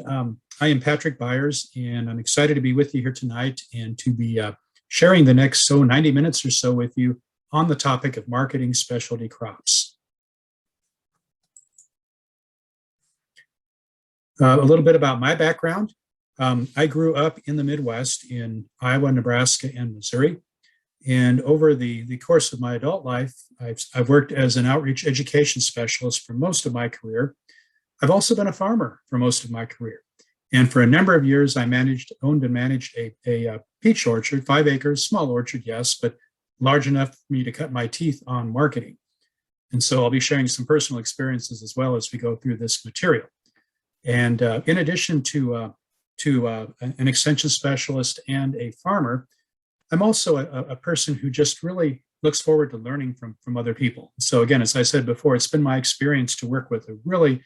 I am Patrick Byers, and I'm excited to be with you here tonight and to be sharing the next 90 minutes or so with you on the topic of marketing specialty crops. A little bit about my background. I grew up in the Midwest in Iowa, Nebraska, and Missouri. And over the course of my adult life, I've worked as an outreach education specialist for most of my career. I've also been a farmer for most of my career. And for a number of years, I owned and managed a peach orchard, 5 acres, small orchard, yes, but large enough for me to cut my teeth on marketing. And so I'll be sharing some personal experiences as well as we go through this material. And in addition to an extension specialist and a farmer, I'm also a person who just really looks forward to learning from other people. So again, as I said before, it's been my experience to work with a really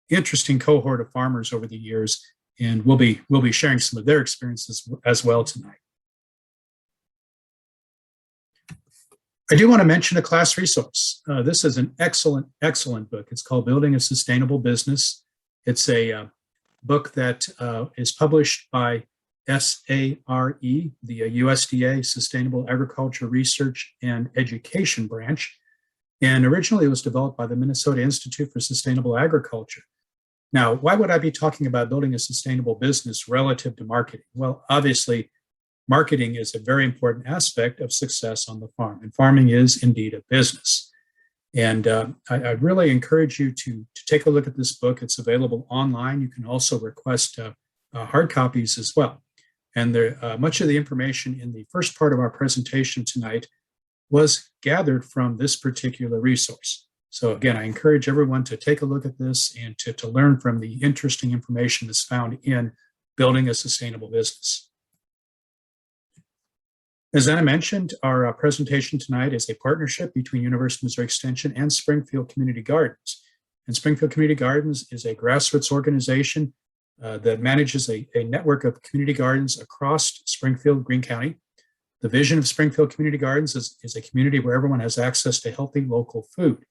interesting cohort of farmers over the years, and we'll be sharing some of their experiences as well tonight. I do want to mention a class resource. This is an excellent book. It's called Building a Sustainable Business. It's a book that is published by SARE, the USDA Sustainable Agriculture Research and Education Branch. And originally it was developed by the Minnesota Institute for Sustainable Agriculture. Now, why would I be talking about building a sustainable business relative to marketing? Well, obviously, marketing is a very important aspect of success on the farm, and farming is indeed a business. And I really encourage you to take a look at this book. It's available online. You can also request hard copies as well. And much of the information in the first part of our presentation tonight was gathered from this particular resource. So again, I encourage everyone to take a look at this and to learn from the interesting information that's found in Building a Sustainable Business. As Anna mentioned, our presentation tonight is a partnership between University of Missouri Extension and Springfield Community Gardens. And Springfield Community Gardens is a grassroots organization that manages a network of community gardens across Springfield, Greene County. The vision of Springfield Community Gardens is a community where everyone has access to healthy local food.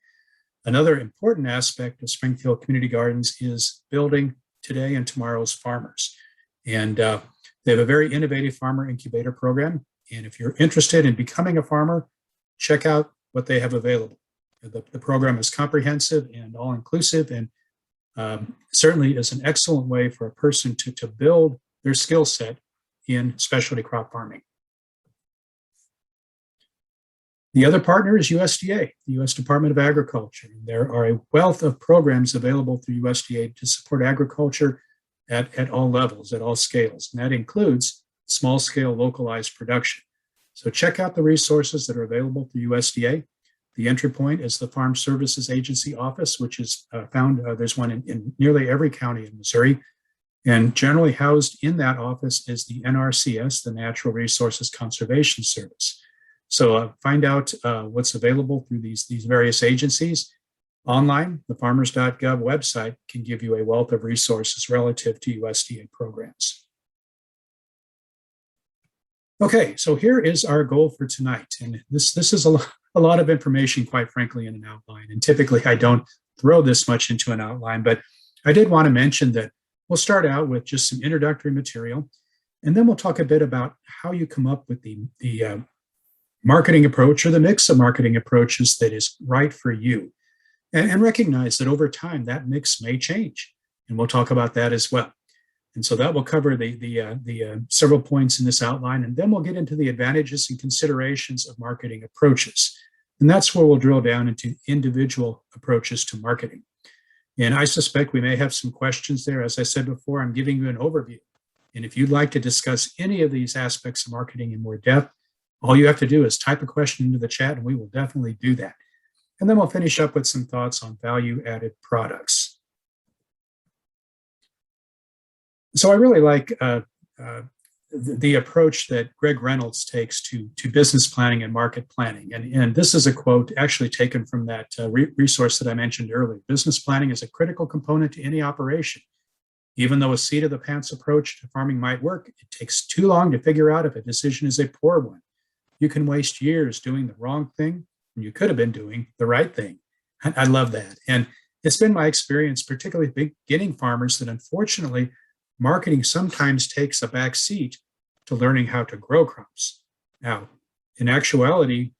Another important aspect of Springfield Community Gardens is building today and tomorrow's farmers. And they have a very innovative farmer incubator program. And if you're interested in becoming a farmer, check out what they have available. The program is comprehensive and all-inclusive, and certainly is an excellent way for a person to build their skill set in specialty crop farming. The other partner is USDA, the U.S. Department of Agriculture. There are a wealth of programs available through USDA to support agriculture at all levels, at all scales, and that includes small-scale localized production. So check out the resources that are available through USDA. The entry point is the Farm Services Agency office, which is found, there's one in nearly every county in Missouri. And generally housed in that office is the NRCS, the Natural Resources Conservation Service. So find out what's available through these various agencies. Online, the farmers.gov website can give you a wealth of resources relative to USDA programs. Okay, so here is our goal for tonight. And this is a lot of information, quite frankly, in an outline. And typically I don't throw this much into an outline, but I did want to mention that we'll start out with just some introductory material, and then we'll talk a bit about how you come up with the marketing approach or the mix of marketing approaches that is right for you. And recognize that over time, that mix may change. And we'll talk about that as well. And so that will cover the several points in this outline, and then we'll get into the advantages and considerations of marketing approaches. And that's where we'll drill down into individual approaches to marketing. And I suspect we may have some questions there. As I said before, I'm giving you an overview. And if you'd like to discuss any of these aspects of marketing in more depth, all you have to do is type a question into the chat, and we will definitely do that. And then we'll finish up with some thoughts on value-added products. So I really like the approach that Greg Reynolds takes to business planning and market planning. And this is a quote actually taken from that resource that I mentioned earlier. Business planning is a critical component to any operation. Even though a seat-of-the-pants approach to farming might work, it takes too long to figure out if a decision is a poor one. You can waste years doing the wrong thing when you could have been doing the right thing. I love that. And it's been my experience, particularly beginning farmers, that unfortunately marketing sometimes takes a back seat to learning how to grow crops. Now, in actuality,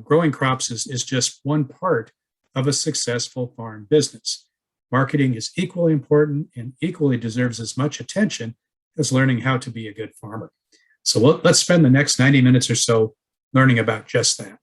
growing crops is just one part of a successful farm business. Marketing is equally important and equally deserves as much attention as learning how to be a good farmer. So let's spend the next 90 minutes or so learning about just that.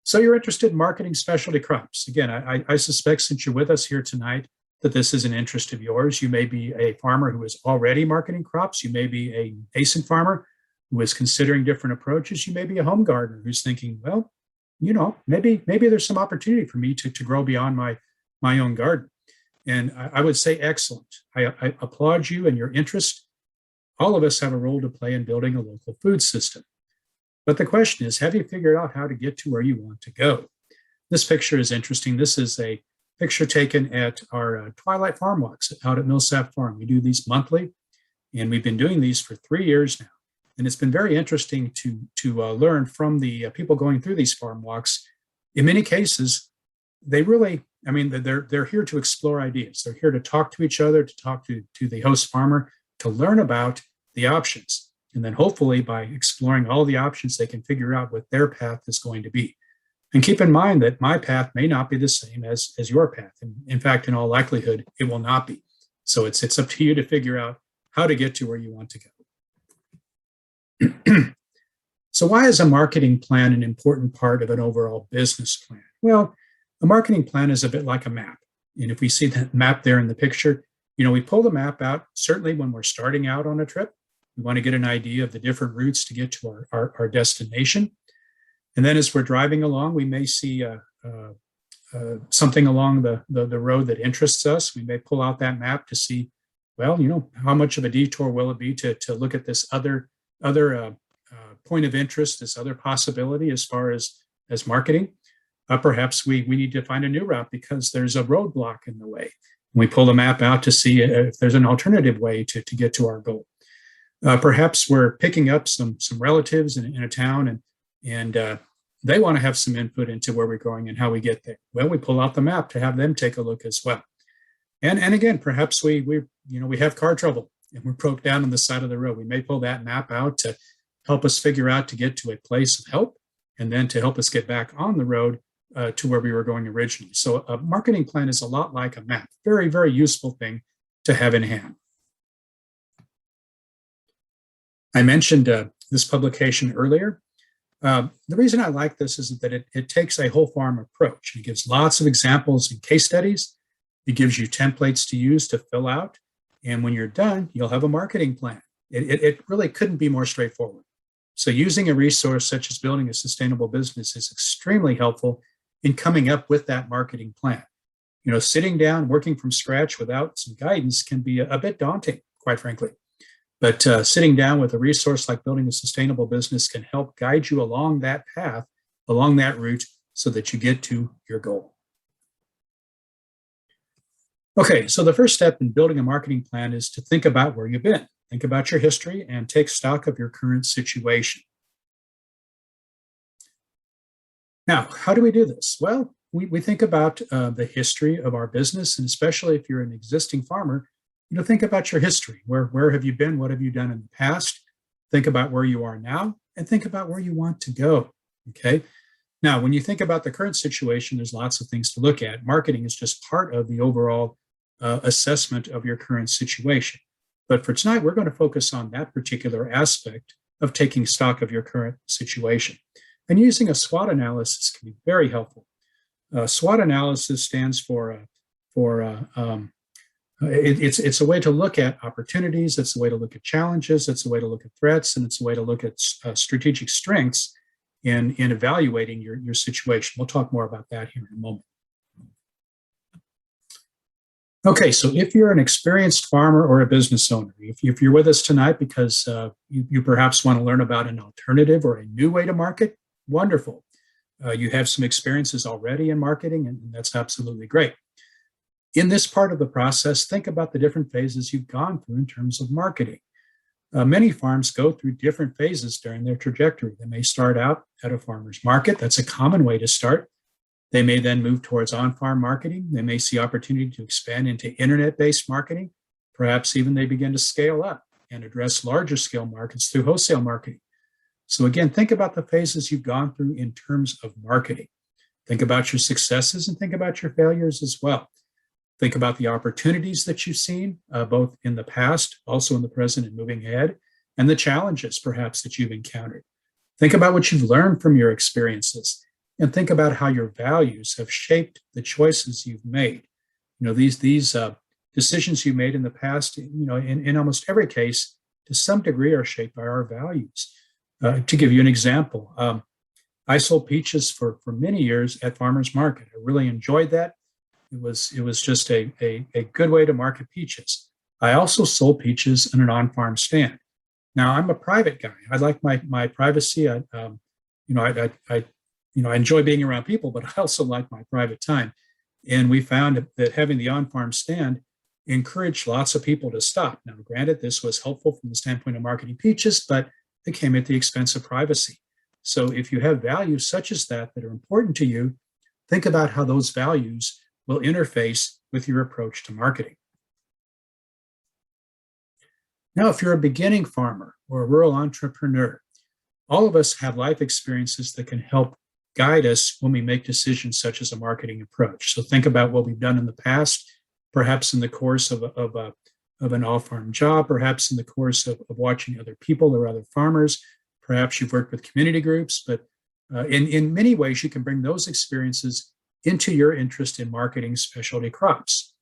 So you're interested in marketing specialty crops. Again, I suspect since you're with us here tonight that this is an interest of yours. You may be a farmer who is already marketing crops. You may be a nascent farmer who is considering different approaches. You may be a home gardener who's thinking, well, maybe there's some opportunity for me to grow beyond my own garden. And I would say excellent. I applaud you and your interest. All of us have a role to play in building a local food system. But the question is, have you figured out how to get to where you want to go? This picture is interesting. This is a picture taken at our Twilight Farm Walks out at Millsap Farm. We do these monthly, and we've been doing these for 3 years now. And it's been very interesting to learn from the people going through these farm walks. In many cases, they're here to explore ideas. They're here to talk to each other, to talk to the host farmer, to learn about the options. And then hopefully by exploring all the options, they can figure out what their path is going to be. And keep in mind that my path may not be the same as your path. And in fact, in all likelihood, it will not be. So it's up to you to figure out how to get to where you want to go. So why is a marketing plan an important part of an overall business plan? Well, a marketing plan is a bit like a map. And if we see that map there in the picture, we pull the map out, certainly when we're starting out on a trip. We want to get an idea of the different routes to get to our destination. And then as we're driving along, we may see something along the road that interests us. We may pull out that map to see, well, how much of a detour will it be to look at this other point of interest, this other possibility as far as marketing. Perhaps we need to find a new route because there's a roadblock in the way. We pull the map out to see if there's an alternative way to get to our goal. Perhaps we're picking up some relatives in a town and they want to have some input into where we're going and how we get there. Well, we pull out the map to have them take a look as well. And again, perhaps we have car trouble and we're broke down on the side of the road. We may pull that map out to help us figure out to get to a place of help and then to help us get back on the road to where we were going originally. So a marketing plan is a lot like a map. Very, very useful thing to have in hand. I mentioned this publication earlier. The reason I like this is that it takes a whole farm approach. It gives lots of examples and case studies. It gives you templates to use to fill out. And when you're done, you'll have a marketing plan. It really couldn't be more straightforward. So using a resource such as Building a Sustainable Business is extremely helpful in coming up with that marketing plan. Sitting down, working from scratch without some guidance can be a bit daunting, quite frankly. But sitting down with a resource like Building a Sustainable Business can help guide you along that path, along that route, so that you get to your goal. Okay, so the first step in building a marketing plan is to think about where you've been. Think about your history and take stock of your current situation. Now, how do we do this? Well, we think about the history of our business, and especially if you're an existing farmer, think about your history. Where have you been? What have you done in the past? Think about where you are now and think about where you want to go. Okay. Now, when you think about the current situation, there's lots of things to look at. Marketing is just part of the overall assessment of your current situation. But for tonight, we're going to focus on that particular aspect of taking stock of your current situation. And using a SWOT analysis can be very helpful. SWOT analysis stands for it's a way to look at opportunities, it's a way to look at challenges, it's a way to look at threats, and it's a way to look at strategic strengths in evaluating your situation. We'll talk more about that here in a moment. Okay, so if you're an experienced farmer or a business owner, if you're with us tonight because you perhaps want to learn about an alternative or a new way to market, wonderful. You have some experiences already in marketing, and that's absolutely great. In this part of the process, think about the different phases you've gone through in terms of marketing. Many farms go through different phases during their trajectory. They may start out at a farmer's market. That's a common way to start. They may then move towards on-farm marketing. They may see opportunity to expand into internet-based marketing. Perhaps even they begin to scale up and address larger scale markets through wholesale marketing. So again, think about the phases you've gone through in terms of marketing. Think about your successes and think about your failures as well. Think about the opportunities that you've seen, both in the past, also in the present and moving ahead, and the challenges perhaps that you've encountered. Think about what you've learned from your experiences and think about how your values have shaped the choices you've made. These decisions you made in the past, in almost every case, to some degree are shaped by our values. To give you an example, I sold peaches for many years at farmers market. I really enjoyed that. It was just a good way to market peaches. I also sold peaches in an on-farm stand. Now I'm a private guy. I like my privacy. I enjoy being around people, but I also like my private time. And we found that having the on-farm stand encouraged lots of people to stop. Now, granted, this was helpful from the standpoint of marketing peaches, but it came at the expense of privacy. So if you have values such as that are important to you, think about how those values will interface with your approach to marketing. Now, if you're a beginning farmer or a rural entrepreneur, all of us have life experiences that can help guide us when we make decisions such as a marketing approach. So think about what we've done in the past, perhaps in the course of an all-farm job, perhaps in the course of watching other people or other farmers. Perhaps you've worked with community groups, but in many ways, you can bring those experiences into your interest in marketing specialty crops.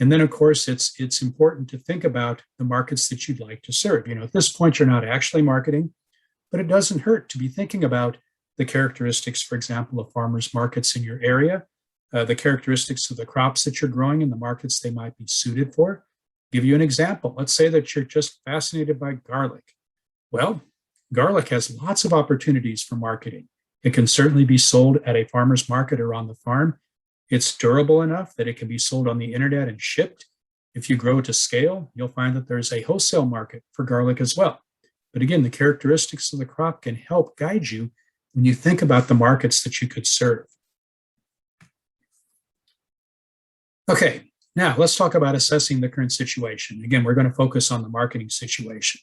And then, of course, it's important to think about the markets that you'd like to serve. At this point, you're not actually marketing, but it doesn't hurt to be thinking about the characteristics, for example, of farmers markets in your area, the characteristics of the crops that you're growing and the markets they might be suited for. Give you an example. Let's say that you're just fascinated by garlic. Well, garlic has lots of opportunities for marketing. It can certainly be sold at a farmer's market or on the farm. It's durable enough that it can be sold on the internet and shipped. If you grow to scale, you'll find that there's a wholesale market for garlic as well. But again, the characteristics of the crop can help guide you when you think about the markets that you could serve. Okay, now let's talk about assessing the current situation. Again, we're going to focus on the marketing situation.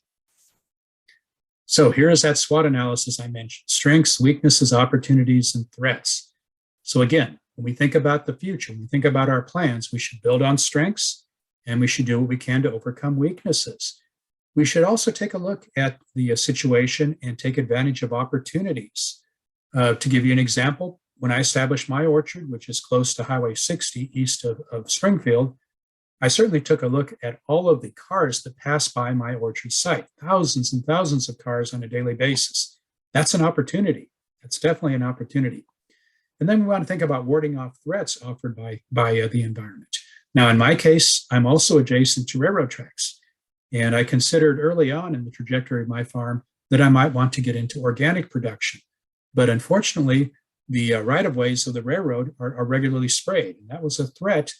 So here is that SWOT analysis I mentioned: strengths, weaknesses, opportunities, and threats. So again, when we think about the future, when we think about our plans, we should build on strengths and we should do what we can to overcome weaknesses. We should also take a look at the situation and take advantage of opportunities. To give you an example, when I established my orchard, which is close to Highway 60 east of Springfield, I certainly took a look at all of the cars that pass by my orchard site, thousands and thousands of cars on a daily basis. That's an opportunity. That's definitely an opportunity. And then we want to think about warding off threats offered by the environment. Now, in my case, I'm also adjacent to railroad tracks. And I considered early on in the trajectory of my farm that I might want to get into organic production. But unfortunately, the right-of-ways of the railroad are regularly sprayed. And that was a threat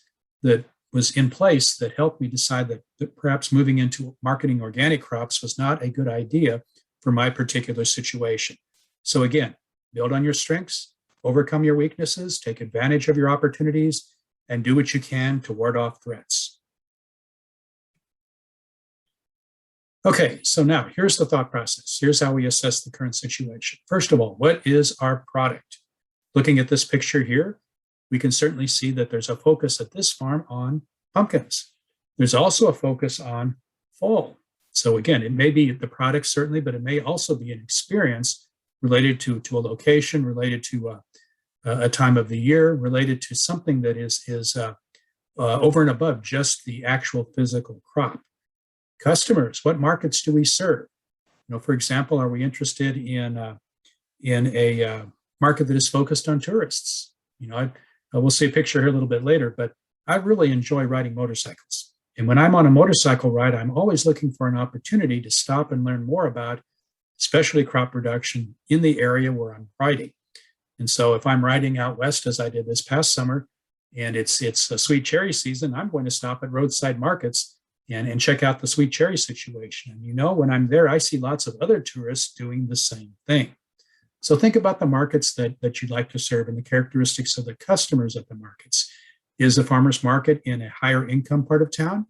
that was in place that helped me decide that perhaps moving into marketing organic crops was not a good idea for my particular situation. So again, build on your strengths, overcome your weaknesses, take advantage of your opportunities, and do what you can to ward off threats. Okay, so now here's the thought process. Here's how we assess the current situation. First of all, what is our product? Looking at this picture here, we can certainly see that there's a focus at this farm on pumpkins. There's also a focus on fall. So again, it may be the product certainly, but it may also be an experience related to a location, related to a time of the year, related to something that is over and above just the actual physical crop. Customers, what markets do we serve? For example, are we interested in a market that is focused on tourists? We'll see a picture here a little bit later, but I really enjoy riding motorcycles. And when I'm on a motorcycle ride, I'm always looking for an opportunity to stop and learn more about specialty crop production in the area where I'm riding. And so if I'm riding out west, as I did this past summer, and it's a sweet cherry season, I'm going to stop at roadside markets and check out the sweet cherry situation. And when I'm there, I see lots of other tourists doing the same thing. So think about the markets that you'd like to serve and the characteristics of the customers at the markets. Is a farmer's market in a higher income part of town?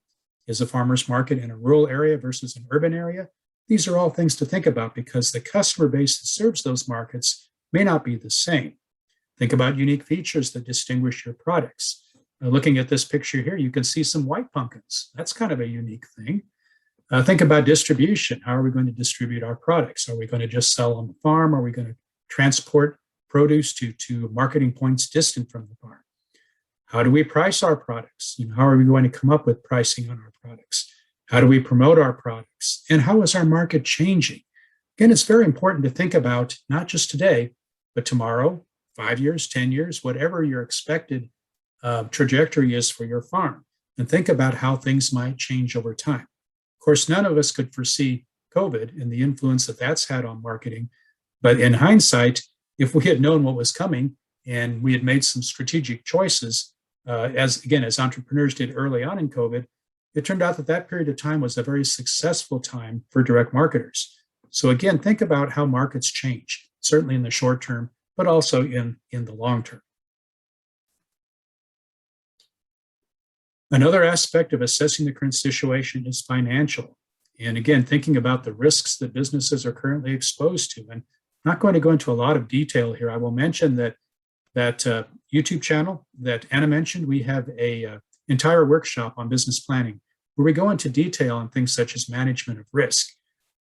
Is a farmer's market in a rural area versus an urban area? These are all things to think about because the customer base that serves those markets may not be the same. Think about unique features that distinguish your products. Looking at this picture here, you can see some white pumpkins. That's kind of a unique thing. Think about distribution. How are we going to distribute our products? Are we going to just sell on the farm? Are we going to transport produce to marketing points distant from the farm? How do we price our products? How are we going to come up with pricing on our products? How do we promote our products? And how is our market changing? Again, it's very important to think about not just today, but tomorrow, 5 years, 10 years, whatever your expected trajectory is for your farm. And think about how things might change over time. Of course, none of us could foresee COVID and the influence that that's had on marketing. But in hindsight, if we had known what was coming and we had made some strategic choices, as entrepreneurs did early on in COVID, it turned out that period of time was a very successful time for direct marketers. So again, think about how markets change, certainly in the short term, but also in the long term. Another aspect of assessing the current situation is financial. And again, thinking about the risks that businesses are currently exposed to. And I'm not going to go into a lot of detail here. I will mention that YouTube channel that Anna mentioned, we have a entire workshop on business planning where we go into detail on things such as management of risk.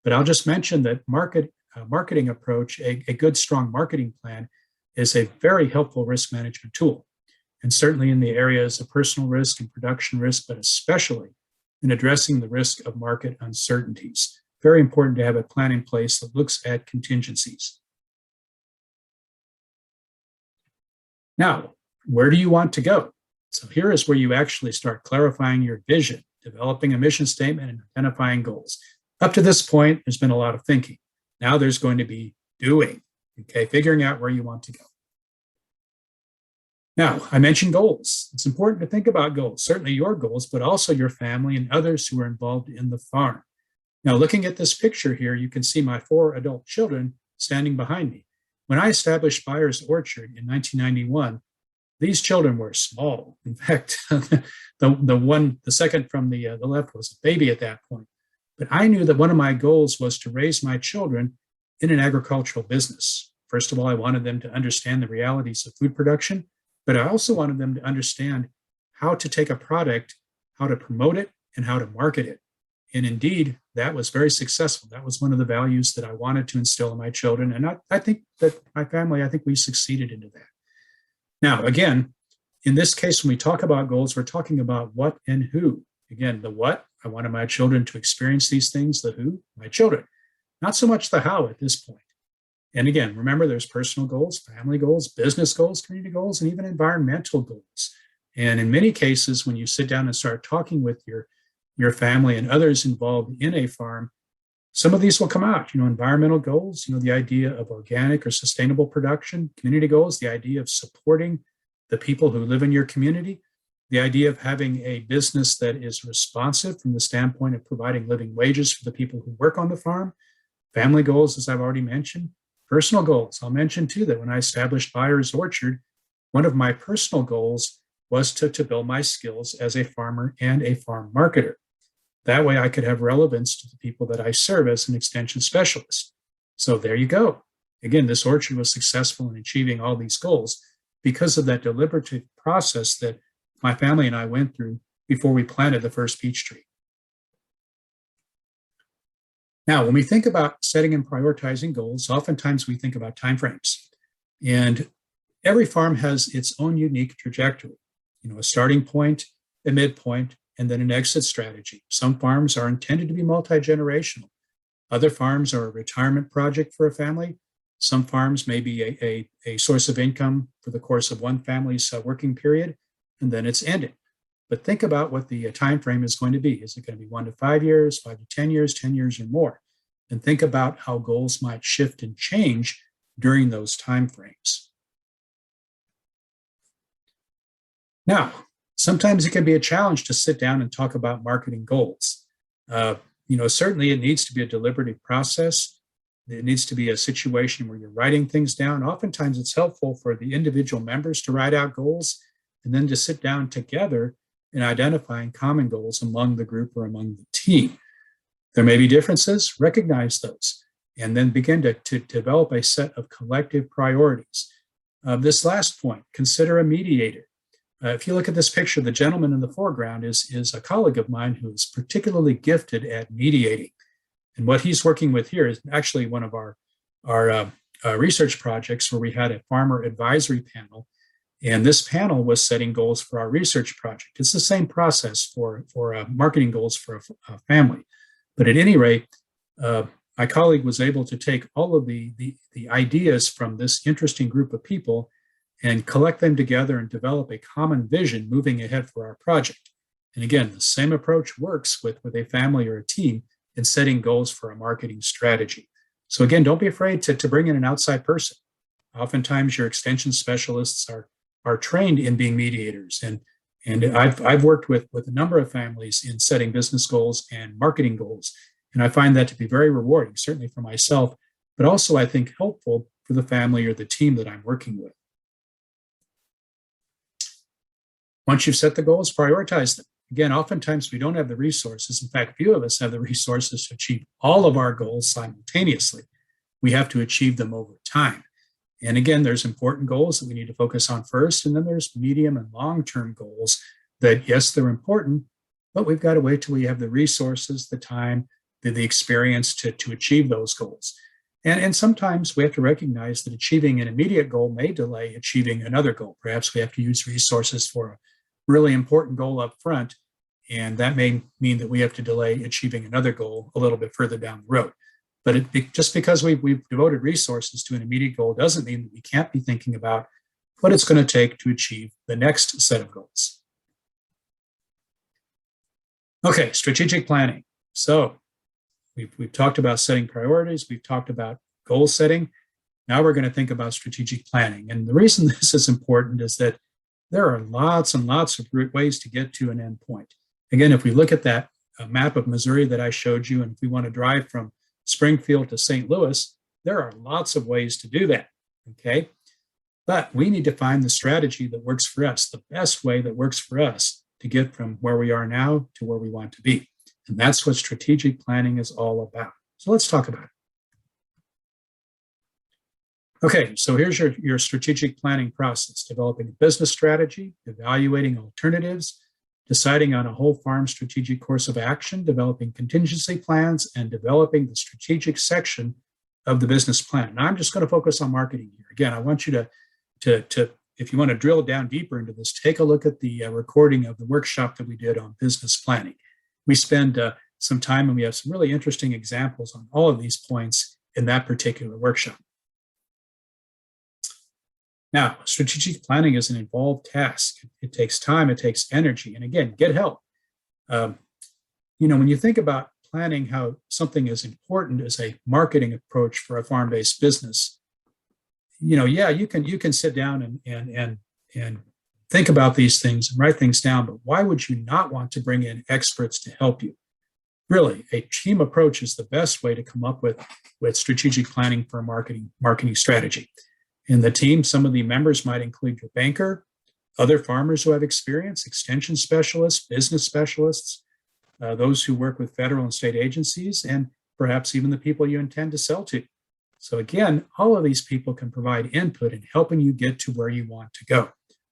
But I'll just mention that marketing approach, a good, strong marketing plan is a very helpful risk management tool. And certainly in the areas of personal risk and production risk, but especially in addressing the risk of market uncertainties. Very important to have a plan in place that looks at contingencies. Now, where do you want to go? So here is where you actually start clarifying your vision, developing a mission statement, and identifying goals. Up to this point, there's been a lot of thinking. Now there's going to be doing, okay, figuring out where you want to go. Now, I mentioned goals. It's important to think about goals, certainly your goals, but also your family and others who are involved in the farm. Now, looking at this picture here, you can see my 4 adult children standing behind me. When I established Byers Orchard in 1991, these children were small. In fact, the second from the left was a baby at that point. But I knew that one of my goals was to raise my children in an agricultural business. First of all, I wanted them to understand the realities of food production, but I also wanted them to understand how to take a product, how to promote it, and how to market it. And indeed, that was very successful. That was one of the values that I wanted to instill in my children. And I think that my family, I think we succeeded into that. Now, again, in this case, when we talk about goals, we're talking about what and who. Again, the what, I wanted my children to experience these things. The who, my children. Not so much the how at this point. And again, remember, there's personal goals, family goals, business goals, community goals, and even environmental goals. And in many cases, when you sit down and start talking with your family and others involved in a farm, some of these will come out. Environmental goals, the idea of organic or sustainable production, community goals, the idea of supporting the people who live in your community, the idea of having a business that is responsive from the standpoint of providing living wages for the people who work on the farm, family goals, as I've already mentioned, personal goals. I'll mention too that when I established Byers Orchard, one of my personal goals was to build my skills as a farmer and a farm marketer. That way I could have relevance to the people that I serve as an extension specialist. So there you go. Again, this orchard was successful in achieving all these goals because of that deliberative process that my family and I went through before we planted the first peach tree. Now, when we think about setting and prioritizing goals, oftentimes we think about timeframes. And every farm has its own unique trajectory, a starting point, a midpoint, and then an exit strategy. Some farms are intended to be multi-generational. Other farms are a retirement project for a family. Some farms may be a source of income for the course of one family's working period, and then it's ended. But think about what the time frame is going to be. Is it going to be 1 to 5 years, 5 to 10 years, 10 years or more? And think about how goals might shift and change during those time frames. Now, sometimes it can be a challenge to sit down and talk about marketing goals. Certainly it needs to be a deliberative process. It needs to be a situation where you're writing things down. Oftentimes it's helpful for the individual members to write out goals and then to sit down together and identifying common goals among the group or among the team. There may be differences, recognize those, and then begin to develop a set of collective priorities. This last point, consider a mediator. If you look at this picture, the gentleman in the foreground is a colleague of mine who is particularly gifted at mediating. And what he's working with here is actually one of our research projects where we had a farmer advisory panel. And this panel was setting goals for our research project. It's the same process for marketing goals for a family. But at any rate, my colleague was able to take all of the ideas from this interesting group of people and collect them together and develop a common vision moving ahead for our project. And again, the same approach works with a family or a team in setting goals for a marketing strategy. So again, don't be afraid to bring in an outside person. Oftentimes your extension specialists are trained in being mediators. And I've worked with a number of families in setting business goals and marketing goals. And I find that to be very rewarding, certainly for myself, but also I think helpful for the family or the team that I'm working with. Once you've set the goals, prioritize them. Again, oftentimes we don't have the resources. In fact, few of us have the resources to achieve all of our goals simultaneously. We have to achieve them over time. And again, there's important goals that we need to focus on first, and then there's medium and long-term goals that, yes, they're important, but we've got to wait till we have the resources, the time, the experience to achieve those goals. And sometimes we have to recognize that achieving an immediate goal may delay achieving another goal. Perhaps we have to use resources for a really important goal up front, and that may mean that we have to delay achieving another goal a little bit further down the road. But just because we've devoted resources to an immediate goal doesn't mean that we can't be thinking about what it's going to take to achieve the next set of goals. Okay, strategic planning. So we've talked about setting priorities. We've talked about goal setting. Now we're going to think about strategic planning. And the reason this is important is that there are lots and lots of ways to get to an end point. Again, if we look at that map of Missouri that I showed you, and if we want to drive from Springfield to St. Louis, there are lots of ways to do that, okay? But we need to find the strategy that works for us, the best way that works for us to get from where we are now to where we want to be. And that's what strategic planning is all about. So let's talk about it. Okay, so here's your strategic planning process: developing a business strategy, evaluating alternatives, deciding on a whole farm strategic course of action, developing contingency plans, and developing the strategic section of the business plan. Now, I'm just going to focus on marketing here. Again, I want you to if you want to drill down deeper into this, take a look at the recording of the workshop that we did on business planning. We spend some time, and we have some really interesting examples on all of these points in that particular workshop. Now, strategic planning is an involved task. It takes time, it takes energy, and again, get help. When you think about planning how something as important as a marketing approach for a farm-based business, you can sit down and think about these things and write things down, but why would you not want to bring in experts to help you? Really, a team approach is the best way to come up with strategic planning for a marketing strategy. In the team, some of the members might include your banker, other farmers who have experience, extension specialists, business specialists, those who work with federal and state agencies, and perhaps even the people you intend to sell to. So again, all of these people can provide input in helping you get to where you want to go.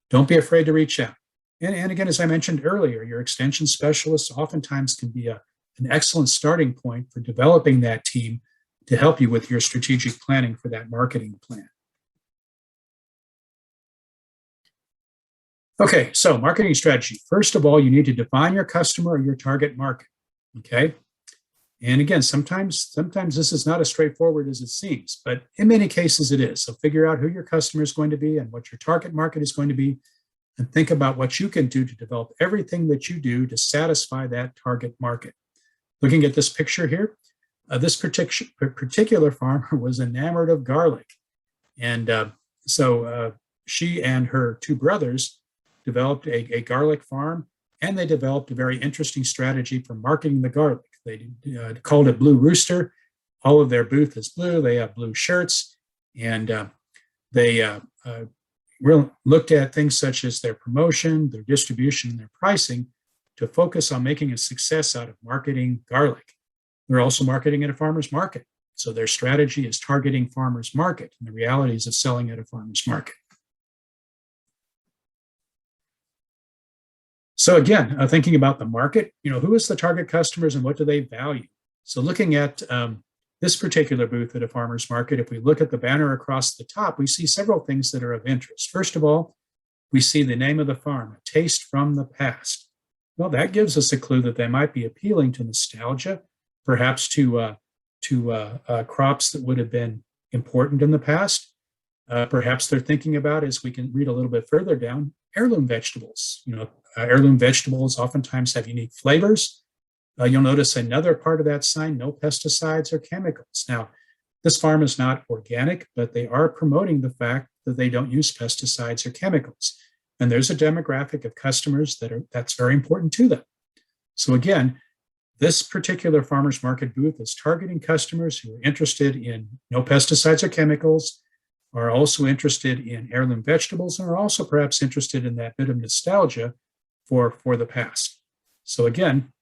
Don't be afraid to reach out. And again, as I mentioned earlier, your extension specialists oftentimes can be an excellent starting point for developing that team to help you with your strategic planning for that marketing plan. Okay, so marketing strategy. First of all, you need to define your customer or your target market, okay? And again, sometimes this is not as straightforward as it seems, but in many cases it is. So figure out who your customer is going to be and what your target market is going to be, and think about what you can do to develop everything that you do to satisfy that target market. Looking at this picture here, this particular farmer was enamored of garlic. And so she and her two brothers developed a garlic farm, and they developed a very interesting strategy for marketing the garlic. They called it Blue Rooster. all of their booth is blue. They have blue shirts, and they looked at things such as their promotion, their distribution, and their pricing to focus on making a success out of marketing garlic. They're also marketing at a farmer's market. So their strategy is targeting farmer's market and the realities of selling at a farmer's market. So again, thinking about the market, who is the target customers and what do they value? So looking at this particular booth at a farmer's market, if we look at the banner across the top, we see several things that are of interest. First of all, we see the name of the farm, A Taste from the Past. Well, that gives us a clue that they might be appealing to nostalgia, perhaps to crops that would have been important in the past. Perhaps they're thinking about, as we can read a little bit further down, heirloom vegetables. Heirloom vegetables oftentimes have unique flavors. You'll notice another part of that sign, no pesticides or chemicals. Now, this farm is not organic, but they are promoting the fact that they don't use pesticides or chemicals. And there's a demographic of customers that's very important to them. So again, this particular farmer's market booth is targeting customers who are interested in no pesticides or chemicals, are also interested in heirloom vegetables, and are also perhaps interested in that bit of nostalgia for the past. So again,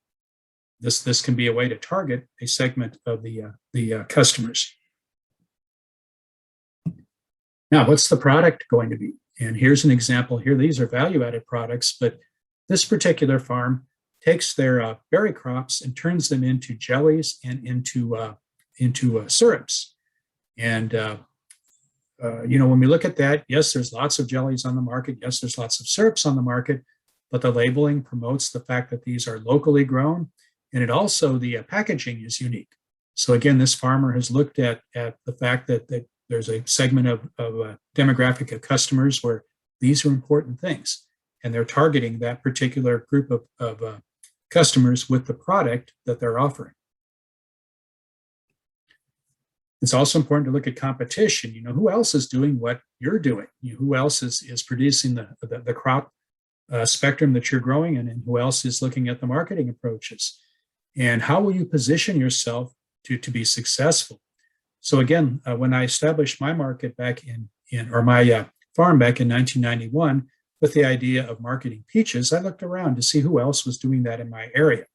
this can be a way to target a segment of the customers. Now, what's the product going to be? And here's an example here. These are value-added products, but this particular farm takes their berry crops and turns them into jellies and into syrups. And when we look at that, yes, there's lots of jellies on the market. Yes, there's lots of syrups on the market, but the labeling promotes the fact that these are locally grown, and it also, the packaging is unique. So again, this farmer has looked at the fact that there's a segment of a demographic of customers where these are important things, and they're targeting that particular group of customers with the product that they're offering. It's also important to look at competition. Who else is doing what you're doing? Who else is producing the crop spectrum that you're growing in, and who else is looking at the marketing approaches? And how will you position yourself to be successful? So again, when I established my market back or my farm back in 1991 with the idea of marketing peaches, I looked around to see who else was doing that in my area.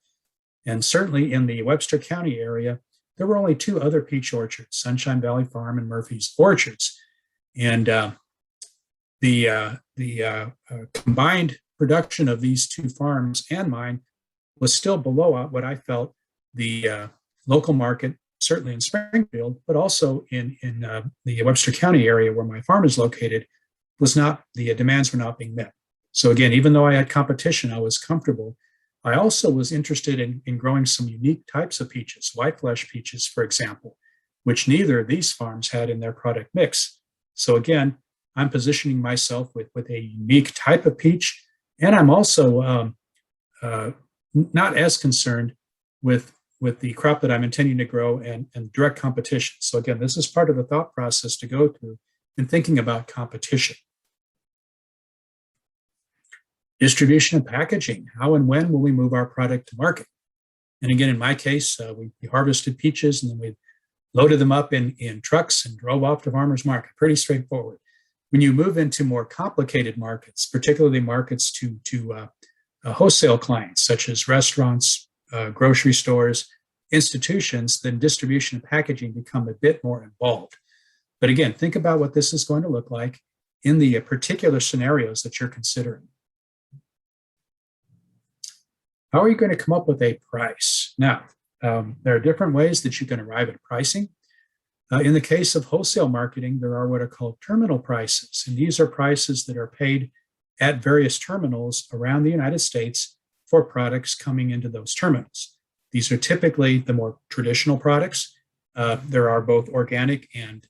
And certainly in the Webster County area, there were only two other peach orchards, Sunshine Valley Farm and Murphy's Orchards. And the combined production of these two farms and mine was still below what I felt the local market, certainly in Springfield, but also in the Webster County area where my farm is located, the demands were not being met. So again, even though I had competition, I was comfortable. I also was interested in growing some unique types of peaches, white flesh peaches, for example, which neither of these farms had in their product mix. So again, I'm positioning myself with a unique type of peach, and I'm also not as concerned with the crop that I'm intending to grow and direct competition. So again, this is part of the thought process to go through in thinking about competition. Distribution and packaging. How and when will we move our product to market? And again, in my case, we harvested peaches and then we loaded them up in trucks and drove off to farmers market. Pretty straightforward. When you move into more complicated markets, particularly markets to wholesale clients, such as restaurants, grocery stores, institutions, then distribution and packaging become a bit more involved. But again, think about what this is going to look like in the particular scenarios that you're considering. How are you going to come up with a price? Now, there are different ways that you can arrive at pricing. In the case of wholesale marketing, there are what are called terminal prices, and these are prices that are paid at various terminals around the United States for products coming into those terminals. These are typically the more traditional products. There are both organic and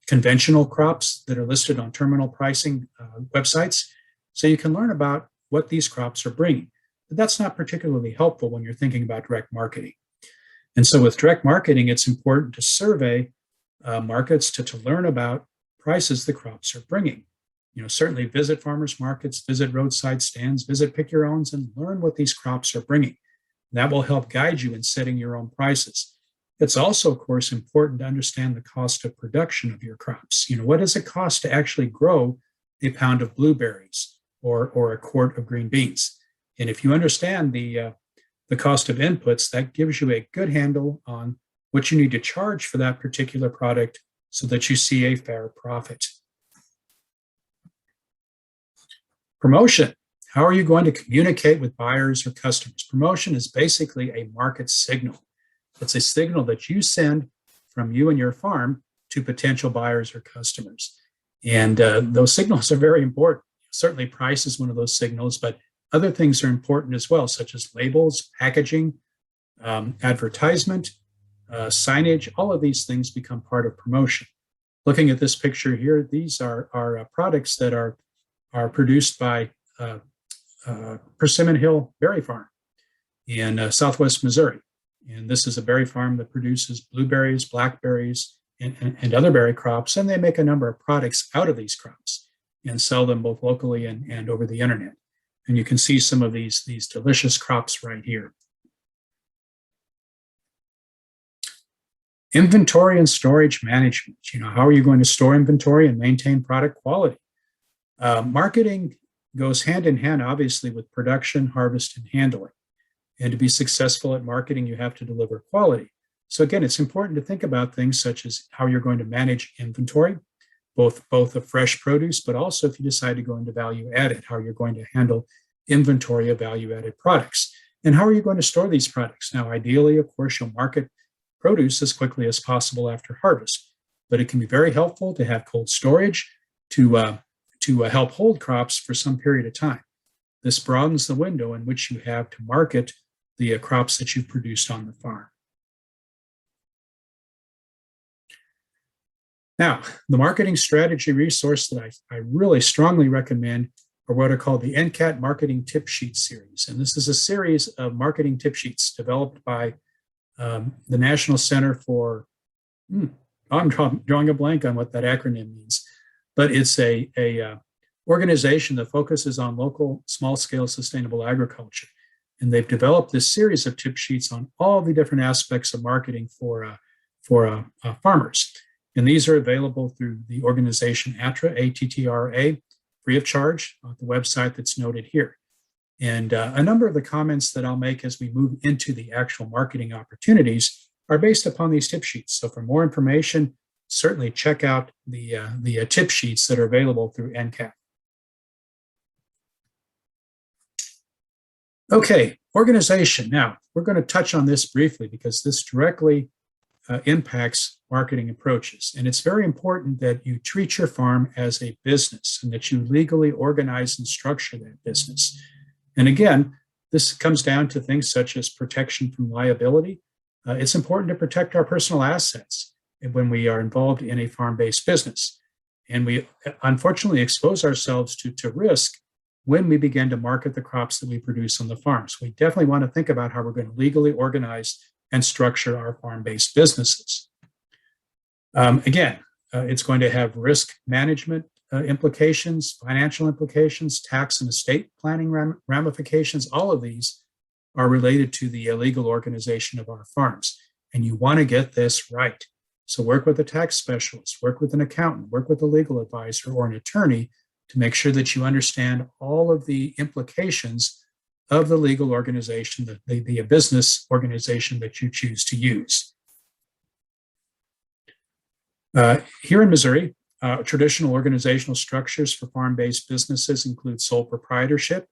conventional crops that are listed on terminal pricing websites, so you can learn about what these crops are bringing. But that's not particularly helpful when you're thinking about direct marketing. And so with direct marketing, it's important to survey markets to learn about prices the crops are bringing. Certainly visit farmers markets, visit roadside stands, visit pick your owns, and learn what these crops are bringing. That will help guide you in setting your own prices. It's also, of course, important to understand the cost of production of your crops. What does it cost to actually grow a pound of blueberries or a quart of green beans? And if you understand the cost of inputs, that gives you a good handle on what you need to charge for that particular product so that you see a fair profit. Promotion. How are you going to communicate with buyers or customers? Promotion is basically a market signal. It's a signal that you send from you and your farm to potential buyers or customers. And those signals are very important. Certainly price is one of those signals, but other things are important as well, such as labels, packaging, advertisement, signage. All of these things become part of promotion. Looking at this picture here, these are products that are produced by Persimmon Hill Berry Farm in Southwest Missouri. And this is a berry farm that produces blueberries, blackberries, and other berry crops. And they make a number of products out of these crops and sell them both locally and over the internet. And you can see some of these delicious crops right here. Inventory and storage management. How are you going to store inventory and maintain product quality? Marketing goes hand in hand, obviously, with production, harvest, and handling. And to be successful at marketing, you have to deliver quality. So again, it's important to think about things such as how you're going to manage inventory, both of fresh produce, but also if you decide to go into value added, how you're going to handle inventory of value added products. And how are you going to store these products? Now, ideally, of course, you'll market produce as quickly as possible after harvest, but it can be very helpful to have cold storage to help hold crops for some period of time. This broadens the window in which you have to market the crops that you've produced on the farm. Now, the marketing strategy resource that I really strongly recommend are what are called the NCAT Marketing Tip Sheet series. And this is a series of marketing tip sheets developed by the National Center for, I'm drawing a blank on what that acronym means, but it's a organization that focuses on local small-scale sustainable agriculture. And they've developed this series of tip sheets on all the different aspects of marketing for farmers. And these are available through the organization ATTRA, A-T-T-R-A, free of charge on the website that's noted here. And a number of the comments that I'll make as we move into the actual marketing opportunities are based upon these tip sheets. So for more information, certainly check out the tip sheets that are available through NCAT. Okay, organization. Now, we're going to touch on this briefly because this directly impacts marketing approaches. And it's very important that you treat your farm as a business and that you legally organize and structure that business. And again, this comes down to things such as protection from liability. It's important to protect our personal assets when we are involved in a farm-based business. And we unfortunately expose ourselves to risk when we begin to market the crops that we produce on the farm. So we definitely want to think about how we're going to legally organize and structure our farm-based businesses. It's going to have risk management implications, financial implications, tax and estate planning ramifications. All of these are related to the legal organization of our farms. And you want to get this right. So work with a tax specialist, work with an accountant, work with a legal advisor or an attorney to make sure that you understand all of the implications of the legal organization, the business organization that you choose to use. Here in Missouri, traditional organizational structures for farm-based businesses include sole proprietorship,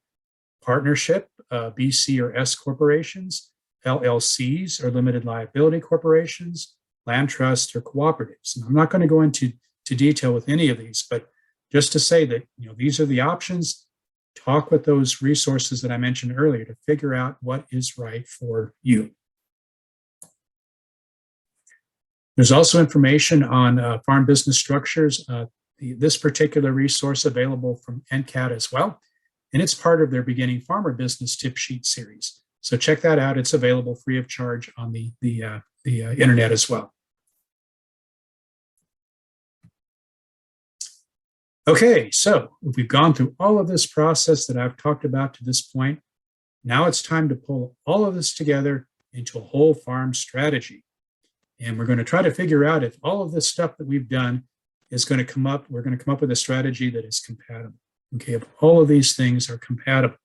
partnership, BC or S corporations, LLCs or limited liability corporations, land trusts or cooperatives. And I'm not going to go into detail with any of these, but just to say that these are the options. Talk with those resources that I mentioned earlier to figure out what is right for you. There's also information on farm business structures. This particular resource available from NCAT as well, and it's part of their Beginning Farmer Business Tip Sheet series. So check that out. It's available free of charge on the internet as well. Okay, so we've gone through all of this process that I've talked about to this point. Now it's time to pull all of this together into a whole farm strategy. And we're going to try to figure out if all of this stuff that we've done is going to come up, we're going to come up with a strategy that is compatible. Okay, if all of these things are compatible.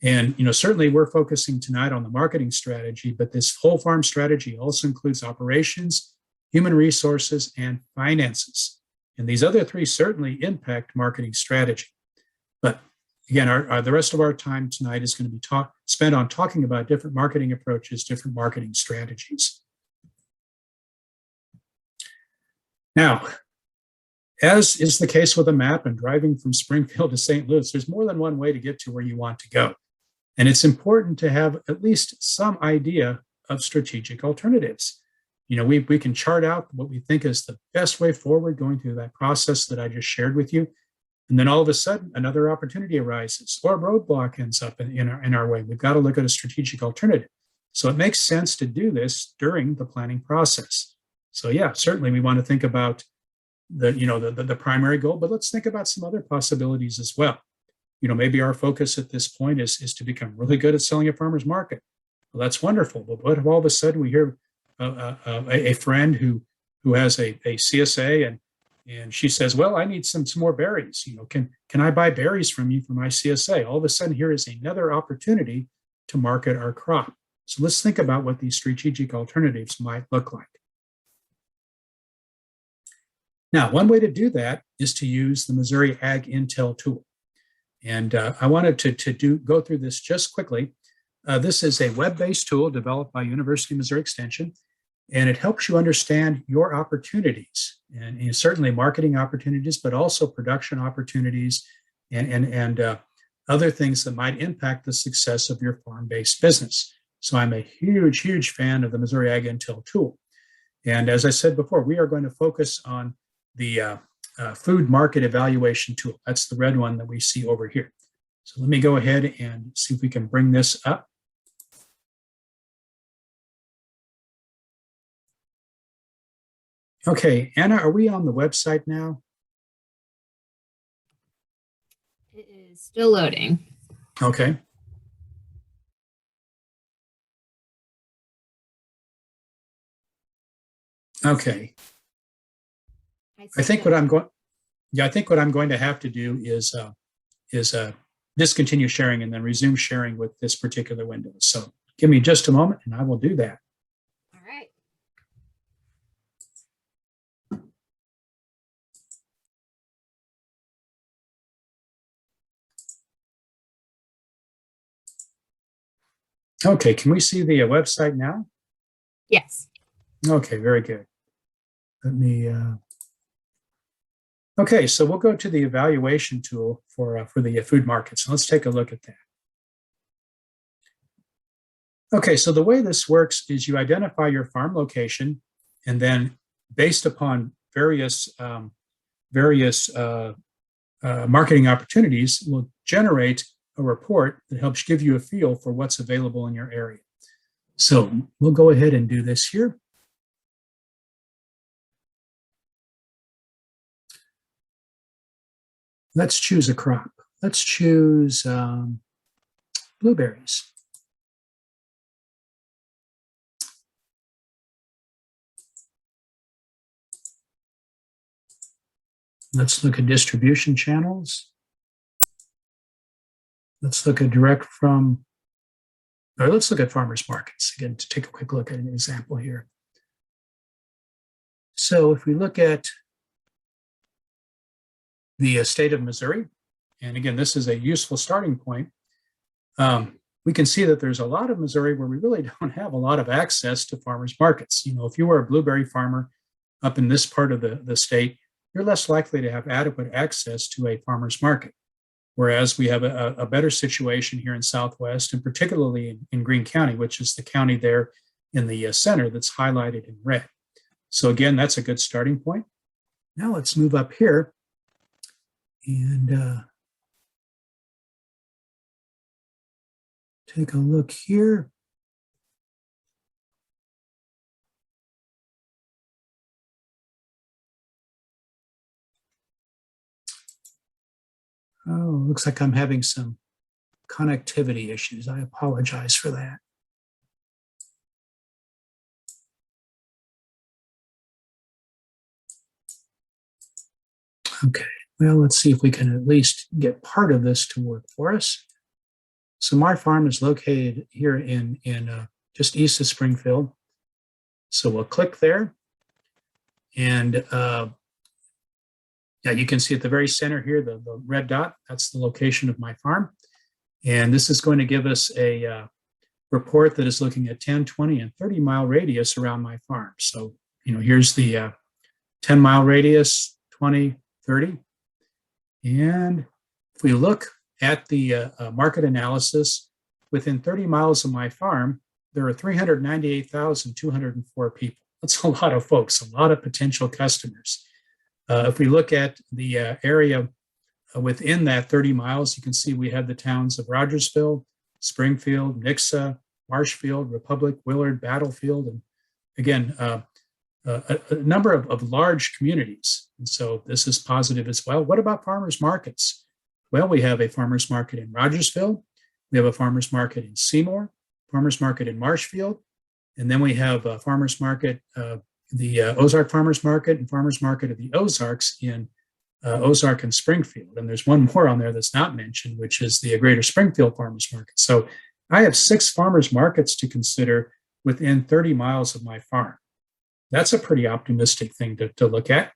And certainly we're focusing tonight on the marketing strategy, but this whole farm strategy also includes operations, human resources, and finances. And these other three certainly impact marketing strategy. But again, the rest of our time tonight is going to be spent on talking about different marketing approaches, different marketing strategies. Now, as is the case with a map and driving from Springfield to St. Louis, there's more than one way to get to where you want to go. And it's important to have at least some idea of strategic alternatives. We can chart out what we think is the best way forward going through that process that I just shared with you. And then all of a sudden, another opportunity arises or a roadblock ends up in our way. We've got to look at a strategic alternative. So it makes sense to do this during the planning process. So yeah, certainly we want to think about the primary goal, but let's think about some other possibilities as well. Maybe our focus at this point is to become really good at selling a farmer's market. Well, that's wonderful. But what if all of a sudden we hear a friend who has a CSA and she says, well, I need some more berries. Can I buy berries from you for my CSA? All of a sudden, here is another opportunity to market our crop. So let's think about what these strategic alternatives might look like. Now, one way to do that is to use the Missouri Ag Intel tool. And I wanted to go through this just quickly. This is a web-based tool developed by University of Missouri Extension, and it helps you understand your opportunities and certainly marketing opportunities, but also production opportunities and other things that might impact the success of your farm-based business. So I'm a huge fan of the Missouri Ag Intel tool. And as I said before, we are going to focus on the food market evaluation tool. That's the red one that we see over here. So let me go ahead and see if we can bring this up. Okay, Anna, are we on the website now? It is still loading. Okay. Okay. I think what I'm going to have to do is discontinue sharing and then resume sharing with this particular window. So give me just a moment and I will do that. All right. Okay, can we see the website now? Yes. Okay, very good. Let me. Okay, so we'll go to the evaluation tool for the food markets. Let's take a look at that. Okay, so the way this works is you identify your farm location, and then based upon various marketing opportunities, will generate a report that helps give you a feel for what's available in your area. So we'll go ahead and do this here. Let's choose a crop. Let's choose blueberries. Let's look at distribution channels. Let's look at let's look at farmers markets again to take a quick look at an example here. So if we look at the state of Missouri, and again, this is a useful starting point, we can see that there's a lot of Missouri where we really don't have a lot of access to farmers markets. If you were a blueberry farmer up in this part of the state, you're less likely to have adequate access to a farmer's market. Whereas we have a better situation here in Southwest, and particularly in Greene County, which is the county there in the center that's highlighted in red. So again, that's a good starting point. Now let's move up here and take a look here. Oh, looks like I'm having some connectivity issues. I apologize for that. Okay, well, let's see if we can at least get part of this to work for us. So my farm is located here in just east of Springfield. So we'll click there, and yeah, you can see at the very center here, the red dot, that's the location of my farm. And this is going to give us a report that is looking at 10, 20, and 30-mile radius around my farm. So, here's the 10-mile radius, 20, 30. And if we look at the market analysis, within 30 miles of my farm, there are 398,204 people. That's a lot of folks, a lot of potential customers. If we look at the area within that 30 miles, you can see we have the towns of Rogersville, Springfield, Nixa, Marshfield, Republic, Willard, Battlefield, and again, a number of large communities. And so this is positive as well. What about farmers markets? Well, we have a farmers market in Rogersville. We have a farmers market in Seymour, farmers market in Marshfield, and then we have a farmers market, the Ozark Farmers Market and Farmers Market of the Ozarks in Ozark and Springfield. And there's one more on there that's not mentioned, which is the Greater Springfield Farmers Market. So I have 6 farmers markets to consider within 30 miles of my farm. That's a pretty optimistic thing to look at.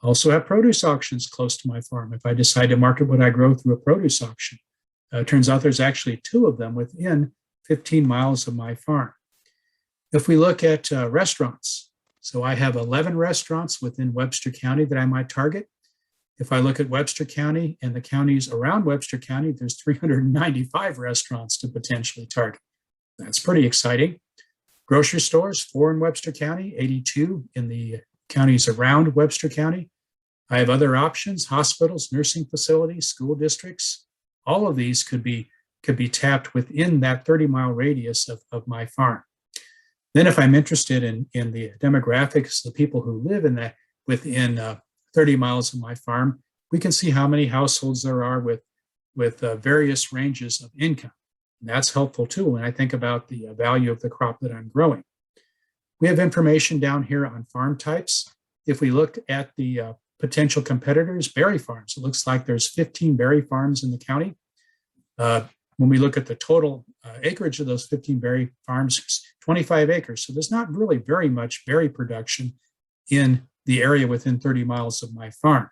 I also have produce auctions close to my farm. If I decide to market what I grow through a produce auction, it turns out there's actually 2 of them within 15 miles of my farm. If we look at restaurants, so I have 11 restaurants within Webster County that I might target. If I look at Webster County and the counties around Webster County, there's 395 restaurants to potentially target. That's pretty exciting. Grocery stores, 4 in Webster County, 82 in the counties around Webster County. I have other options, hospitals, nursing facilities, school districts. All of these could be tapped within that 30-mile radius of my farm. Then if I'm interested in the demographics, the people who live in that within 30 miles of my farm, we can see how many households there are with various ranges of income. And that's helpful too when I think about the value of the crop that I'm growing. We have information down here on farm types. If we look at the potential competitors, berry farms, it looks like there's 15 berry farms in the county. When we look at the total acreage of those 15 berry farms, it's 25 acres. So there's not really very much berry production in the area within 30 miles of my farm.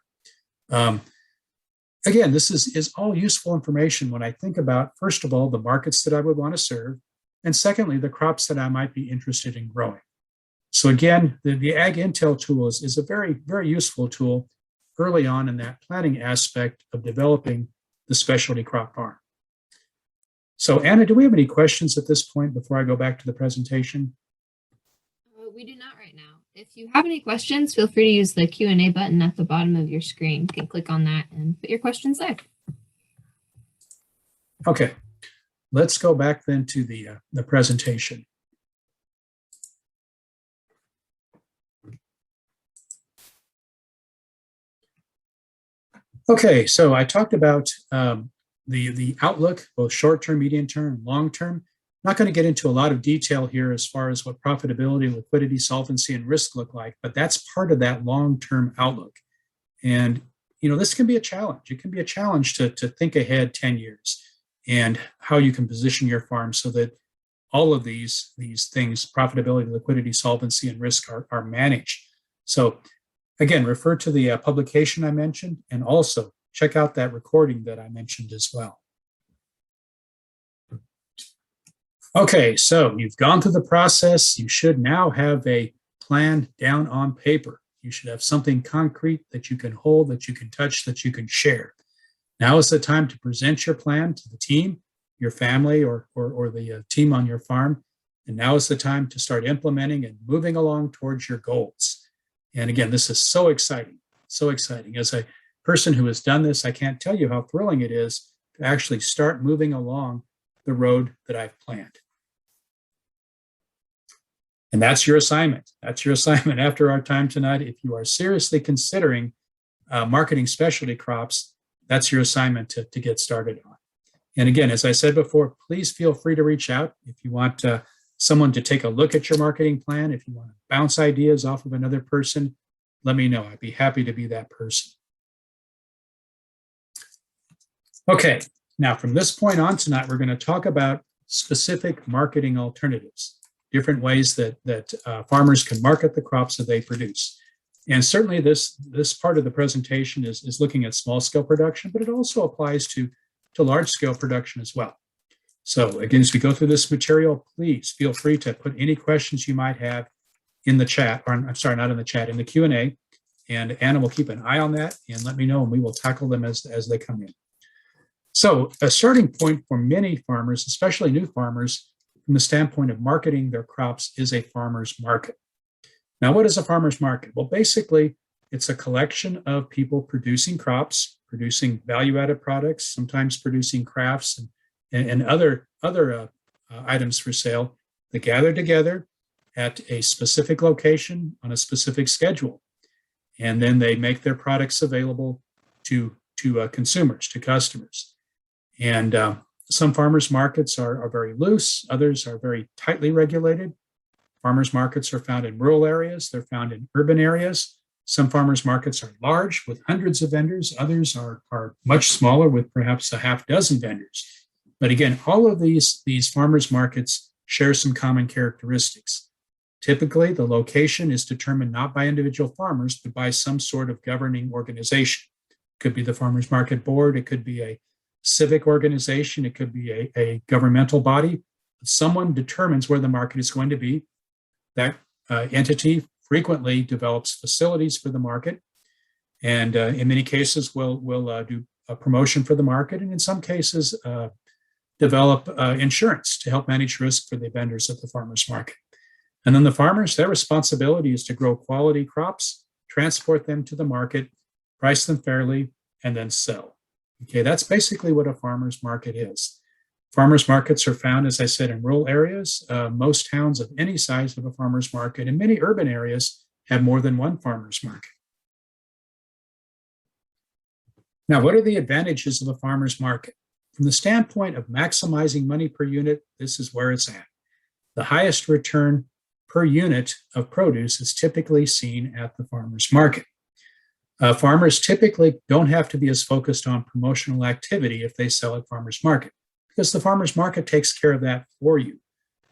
Again, this is all useful information when I think about, first of all, the markets that I would want to serve, and secondly, the crops that I might be interested in growing. So again, the Ag Intel tool is a very, very useful tool early on in that planning aspect of developing the specialty crop farm. So Anna, do we have any questions at this point before I go back to the presentation? We do not right now. If you have any questions, feel free to use the Q&A button at the bottom of your screen. You can click on that and put your questions there. Okay, let's go back then to the presentation. Okay, so I talked about the outlook, both short-term, medium-term, and long-term. I'm not going to get into a lot of detail here as far as what profitability, liquidity, solvency, and risk look like, but that's part of that long-term outlook. And, this can be a challenge. It can be a challenge to think ahead 10 years and how you can position your farm so that all of these things, profitability, liquidity, solvency, and risk are managed. So again, refer to the publication I mentioned, and also check out that recording that I mentioned as well. Okay, so you've gone through the process. You should now have a plan down on paper. You should have something concrete that you can hold, that you can touch, that you can share. Now is the time to present your plan to the team, your family, or the team on your farm. And now is the time to start implementing and moving along towards your goals. And again, this is so exciting, so exciting. As a person who has done this, I can't tell you how thrilling it is to actually start moving along the road that I've planned. And that's your assignment. That's your assignment after our time tonight. If you are seriously considering marketing specialty crops, that's your assignment to get started on. And again, as I said before, please feel free to reach out if you want someone to take a look at your marketing plan. If you want to bounce ideas off of another person, let me know. I'd be happy to be that person. Okay, now from this point on tonight, we're going to talk about specific marketing alternatives, different ways that farmers can market the crops that they produce. And certainly this part of the presentation is looking at small scale production, but it also applies to large scale production as well. So again, as we go through this material, please feel free to put any questions you might have in the chat, or I'm sorry, not in the chat, in the Q&A, and Anna will keep an eye on that and let me know, and we will tackle them as they come in. So a starting point for many farmers, especially new farmers, from the standpoint of marketing their crops is a farmer's market. Now, what is a farmer's market? Well, basically, it's a collection of people producing crops, producing value-added products, sometimes producing crafts and other items for sale that gather together at a specific location on a specific schedule. And then they make their products available to consumers, to customers. And some farmers markets are very loose, others are very tightly regulated. Farmers markets are found in rural areas, they're found in urban areas. Some farmers markets are large with hundreds of vendors, others are much smaller with perhaps a half dozen vendors. But again, all of these farmers markets share some common characteristics. Typically, the location is determined not by individual farmers, but by some sort of governing organization. It could be the Farmers Market Board, it could be a civic organization, it could be a governmental body. Someone determines where the market is going to be. That entity frequently develops facilities for the market, and in many cases will do a promotion for the market, and in some cases develop insurance to help manage risk for the vendors at the farmers market. And then the farmers, their responsibility is to grow quality crops, transport them to the market, price them fairly, and then sell. Okay, that's basically what a farmer's market is. Farmers markets are found, as I said, in rural areas. Most towns of any size have a farmer's market, and many urban areas have more than one farmer's market. Now, what are the advantages of a farmer's market? From the standpoint of maximizing money per unit, this is where it's at. The highest return per unit of produce is typically seen at the farmer's market. Farmers typically don't have to be as focused on promotional activity if they sell at farmer's market, because the farmer's market takes care of that for you.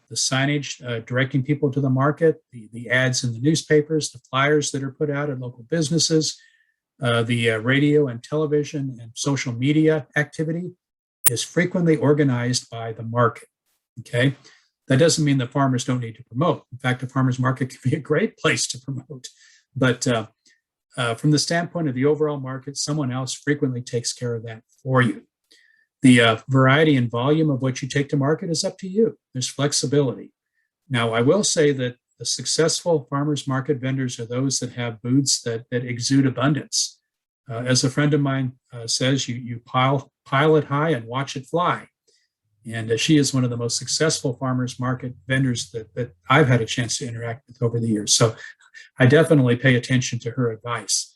The signage directing people to the market, the ads in the newspapers, the flyers that are put out at local businesses, the radio and television and social media activity is frequently organized by the market, okay? That doesn't mean that farmers don't need to promote. In fact, a farmer's market can be a great place to promote. But from the standpoint of the overall market, someone else frequently takes care of that for you. The variety and volume of what you take to market is up to you. There's flexibility. Now, I will say that the successful farmers market vendors are those that have booths that exude abundance. As a friend of mine says, you pile it high and watch it fly. And she is one of the most successful farmers market vendors that I've had a chance to interact with over the years. So I definitely pay attention to her advice.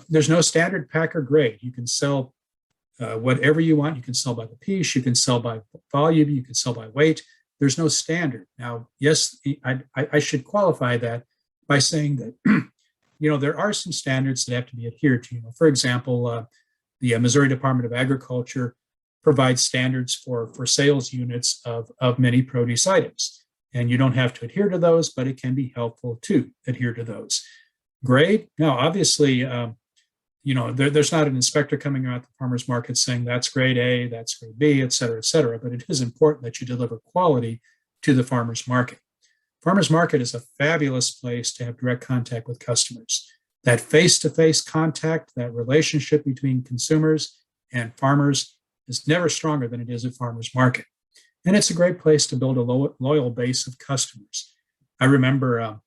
There's no standard pack or grade. You can sell whatever you want. You can sell by the piece, you can sell by volume, you can sell by weight. There's no standard. Now, yes, I should qualify that by saying that, there are some standards that have to be adhered to. For example, the Missouri Department of Agriculture provides standards for sales units of many produce items. And you don't have to adhere to those, but it can be helpful to adhere to those. Grade, now, obviously, there's not an inspector coming out the farmer's market saying that's grade A, that's grade B, et cetera, but it is important that you deliver quality to the farmer's market. Farmer's market is a fabulous place to have direct contact with customers. That face-to-face contact, that relationship between consumers and farmers is never stronger than it is at farmer's market. And it's a great place to build a loyal base of customers. I remember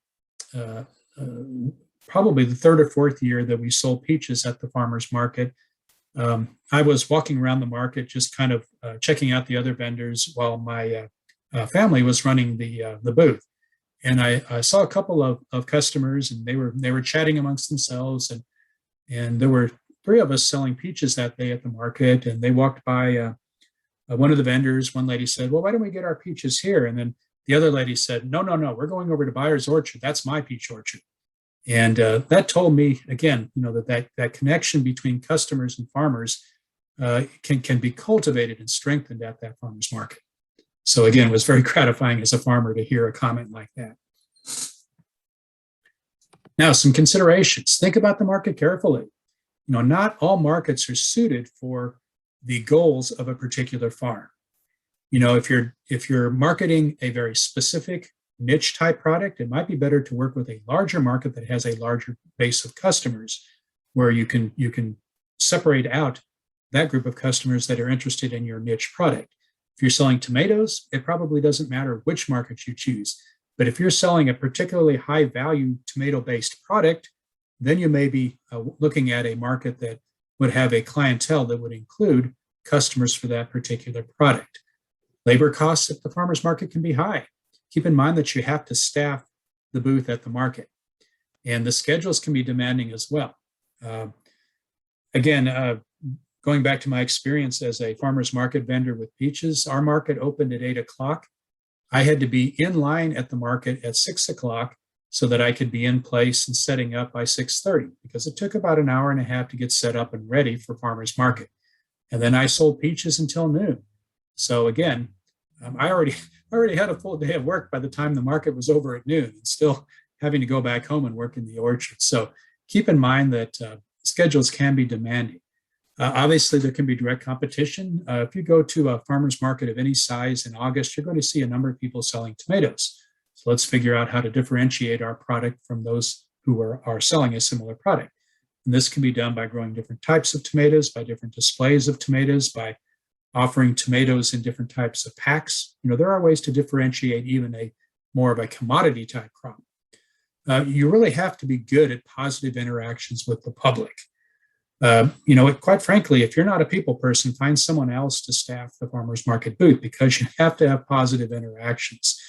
probably the third or fourth year that we sold peaches at the farmer's market. I was walking around the market, just kind of checking out the other vendors while my family was running the booth. And I saw a couple of customers, and they were chatting amongst themselves, and there were three of us selling peaches that day at the market, and they walked by one of the vendors. One lady said, "Well, why don't we get our peaches here?" And then the other lady said, No, we're going over to Byers Orchard. That's my peach orchard." And that told me, again, that connection between customers and farmers can be cultivated and strengthened at that farmer's market. So again, it was very gratifying as a farmer to hear a comment like that. Now, some considerations. Think about the market carefully. Not all markets are suited for the goals of a particular farm. If you're marketing a very specific niche type product, it might be better to work with a larger market that has a larger base of customers, where you can separate out that group of customers that are interested in your niche product. If you're selling tomatoes, it probably doesn't matter which market you choose. But if you're selling a particularly high value tomato-based product, then you may be looking at a market that would have a clientele that would include customers for that particular product. Labor costs at the farmer's market can be high. Keep in mind that you have to staff the booth at the market, and the schedules can be demanding as well. Going back to my experience as a farmer's market vendor with peaches, our market opened at 8 o'clock. I had to be in line at the market at 6 o'clock so that I could be in place and setting up by 6:30, because it took about an hour and a half to get set up and ready for farmer's market. And then I sold peaches until noon. So again, I already had a full day of work by the time the market was over at noon, and still having to go back home and work in the orchard. So keep in mind that schedules can be demanding. Obviously, there can be direct competition. If you go to a farmer's market of any size in August, you're going to see a number of people selling tomatoes. So let's figure out how to differentiate our product from those who are selling a similar product. And this can be done by growing different types of tomatoes, by different displays of tomatoes, by offering tomatoes in different types of packs. There are ways to differentiate even a more of a commodity type crop. You really have to be good at positive interactions with the public. Quite frankly, if you're not a people person, find someone else to staff the farmer's market booth, because you have to have positive interactions.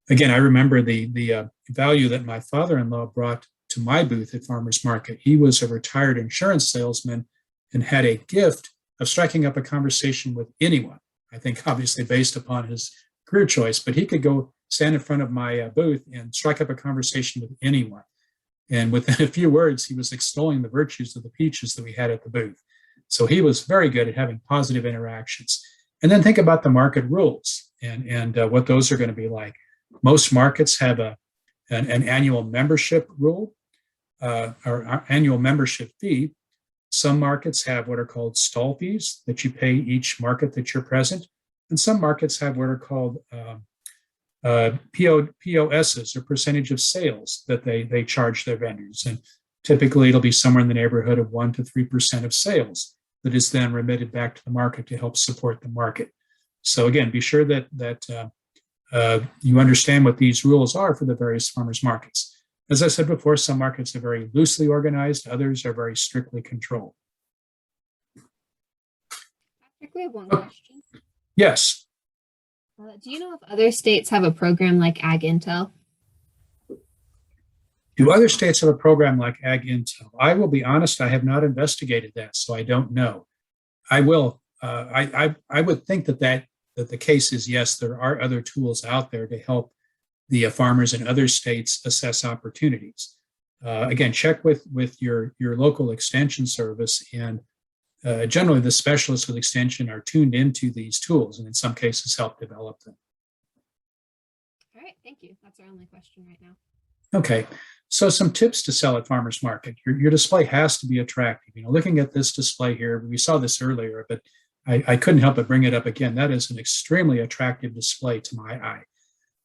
Again, I remember the value that my father-in-law brought to my booth at farmer's market. He was a retired insurance salesman and had a gift of striking up a conversation with anyone. I think obviously based upon his career choice, but he could go stand in front of my booth and strike up a conversation with anyone. And within a few words, he was extolling the virtues of the peaches that we had at the booth. So he was very good at having positive interactions. And then think about the market rules and what those are going to be like. Most markets have an annual membership rule or annual membership fee. Some markets have what are called stall fees that you pay each market that you're present. And some markets have what are called POSs, or percentage of sales, that they charge their vendors. And typically it'll be somewhere in the neighborhood of 1 to 3% of sales that is then remitted back to the market to help support the market. So again, be sure that you understand what these rules are for the various farmers markets. As I said before, some markets are very loosely organized, others are very strictly controlled. Patrick, we have one question. Yes. Do you know if other states have a program like Ag Intel? Do other states have a program like Ag Intel? I will be honest, I have not investigated that, so I don't know. I will. I would think that the case is yes, there are other tools out there to help the farmers in other states assess opportunities. Again, check with your local extension service, and generally the specialists with extension are tuned into these tools, and in some cases help develop them. All right, thank you. That's our only question right now. Okay, so some tips to sell at farmers market. Your display has to be attractive. Looking at this display here, we saw this earlier, but I couldn't help but bring it up again. That is an extremely attractive display to my eye.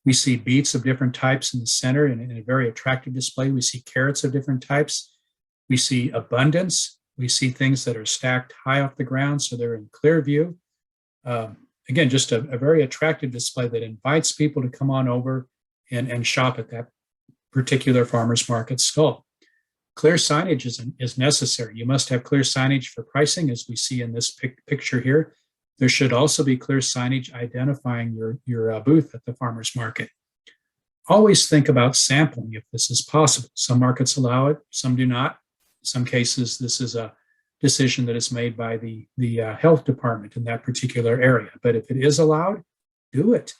We see beets of different types in the center in a very attractive display. We see carrots of different types. We see abundance. We see things that are stacked high off the ground, so they're in clear view. Again, just a very attractive display that invites people to come on over and shop at that particular farmer's market stall. Clear signage is necessary. You must have clear signage for pricing, as we see in this picture here. There should also be clear signage identifying your booth at the farmer's market. Always think about sampling if this is possible. Some markets allow it, some do not. In some cases, this is a decision that is made by the health department in that particular area. But if it is allowed, do it.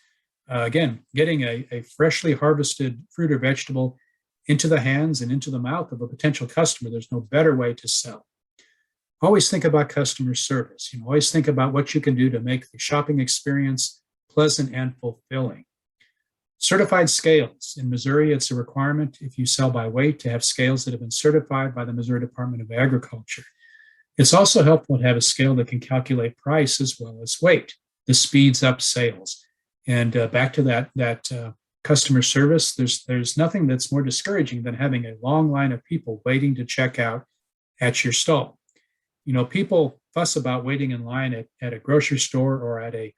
Again, getting a freshly harvested fruit or vegetable into the hands and into the mouth of a potential customer, there's no better way to sell. Always think about customer service. Always think about what you can do to make the shopping experience pleasant and fulfilling. Certified scales. In Missouri, it's a requirement if you sell by weight to have scales that have been certified by the Missouri Department of Agriculture. It's also helpful to have a scale that can calculate price as well as weight. This speeds up sales. And back to that customer service, there's nothing that's more discouraging than having a long line of people waiting to check out at your stall. People fuss about waiting in line at a grocery store or at a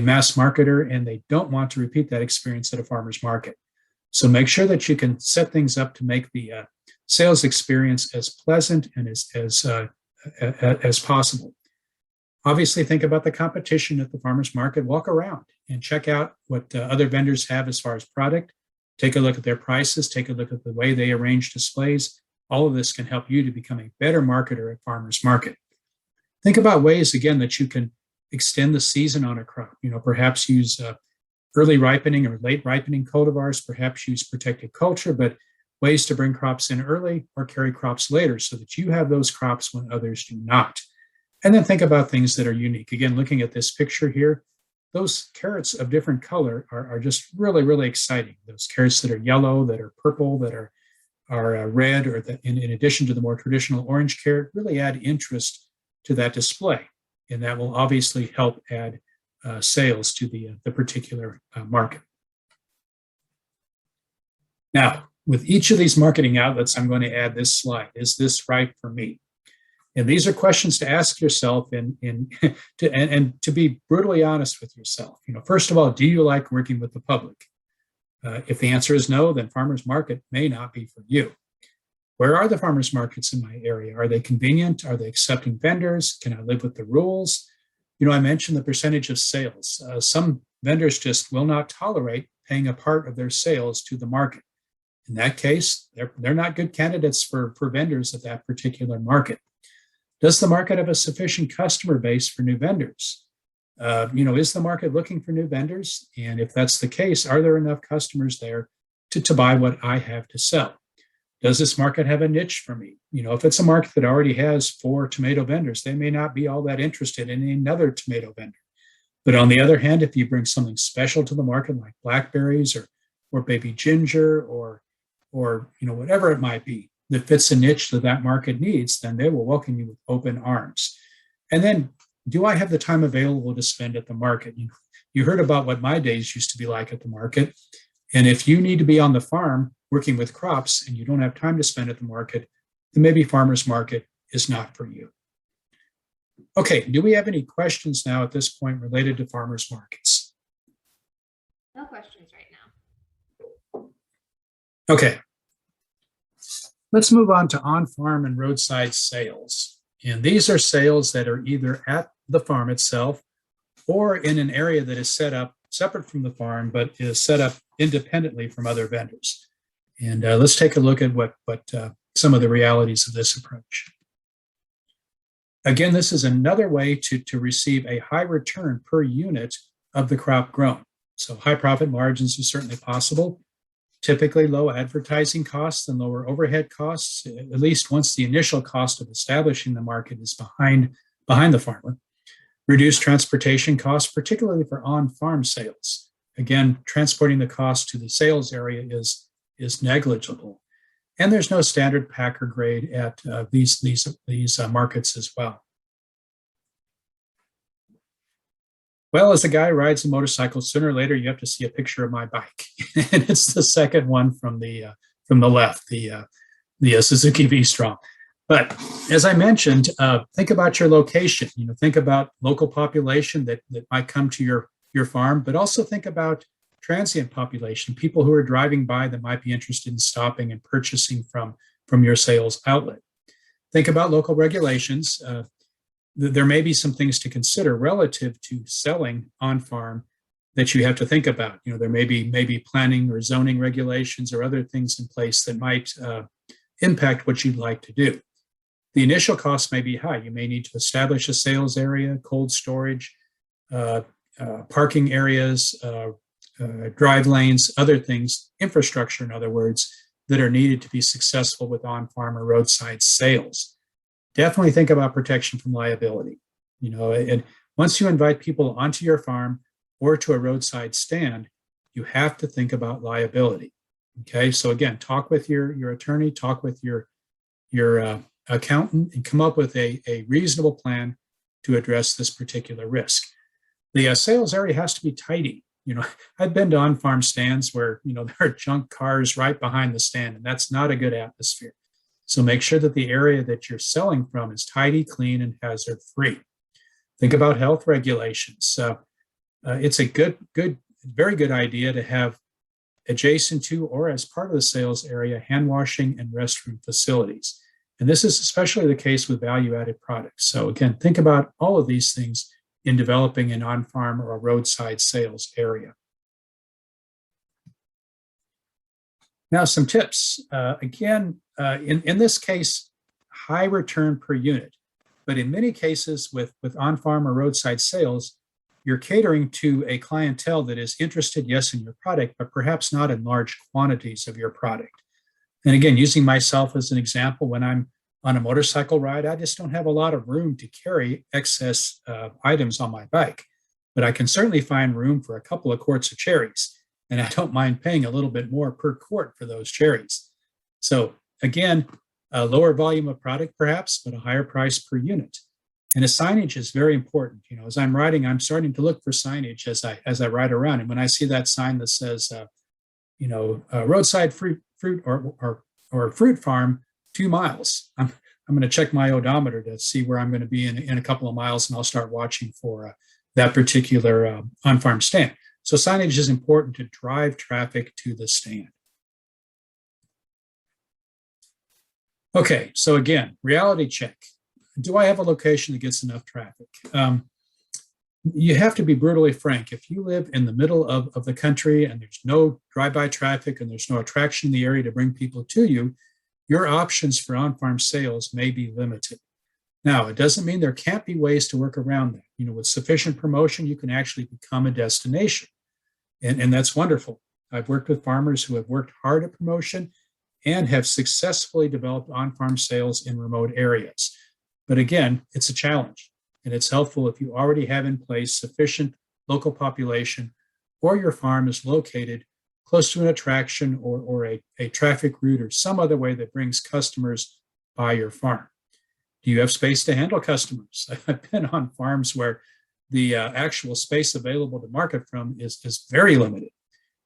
mass marketer, and they don't want to repeat that experience at a farmer's market. So make sure that you can set things up to make the sales experience as pleasant and as possible. Obviously, think about the competition at the farmer's market. Walk around and check out what other vendors have as far as product. Take a look at their prices. Take a look at the way they arrange displays. All of this can help you to become a better marketer at farmer's market. Think about ways, again, that you can extend the season on a crop. Perhaps use early ripening or late ripening cultivars, perhaps use protected culture, but ways to bring crops in early or carry crops later so that you have those crops when others do not. And then think about things that are unique. Again, looking at this picture here, those carrots of different color are just really, really exciting. Those carrots that are yellow, that are purple, that are red, or that in addition to the more traditional orange carrot, really add interest to that display. And that will obviously help add sales to the particular market. Now, with each of these marketing outlets, I'm going to add this slide. Is this right for me? And these are questions to ask yourself and to be brutally honest with yourself. First of all, do you like working with the public? If the answer is no, then farmers market may not be for you. Where are the farmers markets in my area? Are they convenient? Are they accepting vendors? Can I live with the rules? I mentioned the percentage of sales. Some vendors just will not tolerate paying a part of their sales to the market. In that case, they're not good candidates for vendors at that particular market. Does the market have a sufficient customer base for new vendors? Is the market looking for new vendors? And if that's the case, are there enough customers there to buy what I have to sell? Does this market have a niche for me? If it's a market that already has 4 tomato vendors, they may not be all that interested in another tomato vendor. But on the other hand, if you bring something special to the market like blackberries or baby ginger or whatever it might be that fits a niche that market needs, then they will welcome you with open arms. And then, do I have the time available to spend at the market? You heard about what my days used to be like at the market. And if you need to be on the farm working with crops and you don't have time to spend at the market, then maybe farmers market is not for you. Okay, do we have any questions now at this point related to farmers markets? No questions right now. Okay. Let's move on to on-farm and roadside sales. And these are sales that are either at the farm itself or in an area that is set up separate from the farm, but is set up independently from other vendors. And let's take a look at what some of the realities of this approach. Again, this is another way to receive a high return per unit of the crop grown. So high profit margins are certainly possible. Typically low advertising costs and lower overhead costs, at least once the initial cost of establishing the market is behind the farmer. Reduced transportation costs, particularly for on-farm sales. Again, transporting the cost to the sales area is negligible. And there's no standard packer grade at these markets as well. Well, as a guy who rides a motorcycle, sooner or later you have to see a picture of my bike, and it's the second one from the left, the Suzuki V-Strom. But as I mentioned, think about your location. Think about local population that might come to your farm, but also think about transient population, people who are driving by that might be interested in stopping and purchasing from your sales outlet. Think about local regulations. There may be some things to consider relative to selling on farm that you have to think about. There may be planning or zoning regulations or other things in place that might impact what you'd like to do. The initial costs may be high. You may need to establish a sales area, cold storage, parking areas, drive lanes, other things, infrastructure, in other words, that are needed to be successful with on-farm or roadside sales. definitely think about protection from liability. And once you invite people onto your farm or to a roadside stand, you have to think about liability. Okay, so again, talk with your attorney, talk with your accountant, and come up with a reasonable plan to address this particular risk. The sales area has to be tidy. I've been to on-farm stands where there are junk cars right behind the stand, and that's not a good atmosphere. So make sure that the area that you're selling from is tidy, clean, and hazard-free. Think about health regulations. It's a very good idea to have adjacent to or as part of the sales area hand washing and restroom facilities. And this is especially the case with value-added products. So again, think about all of these things in developing an on-farm or a roadside sales area. Now, some tips. In this case, high return per unit. But in many cases with on-farm or roadside sales, you're catering to a clientele that is interested, yes, in your product, but perhaps not in large quantities of your product. And again, using myself as an example, when I'm on a motorcycle ride, I just don't have a lot of room to carry excess items on my bike. But I can certainly find room for a couple of quarts of cherries. And I don't mind paying a little bit more per quart for those cherries. So again, a lower volume of product perhaps, but a higher price per unit. And the signage is very important. As I'm riding, I'm starting to look for signage as I ride around. And when I see that sign that says, roadside fruit or fruit farm, 2 miles, I'm going to check my odometer to see where I'm going to be in a couple of miles, and I'll start watching for that particular on-farm stand. So signage is important to drive traffic to the stand. Okay, so again, reality check. Do I have a location that gets enough traffic? You have to be brutally frank. If you live in the middle of the country and there's no drive-by traffic and there's no attraction in the area to bring people to you, your options for on-farm sales may be limited. Now, it doesn't mean there can't be ways to work around that. With sufficient promotion, you can actually become a destination. And that's wonderful. I've worked with farmers who have worked hard at promotion and have successfully developed on-farm sales in remote areas. But again, it's a challenge, and it's helpful if you already have in place sufficient local population or your farm is located close to an attraction or a traffic route or some other way that brings customers by your farm. Do you have space to handle customers? I've been on farms where the actual space available to market from is very limited.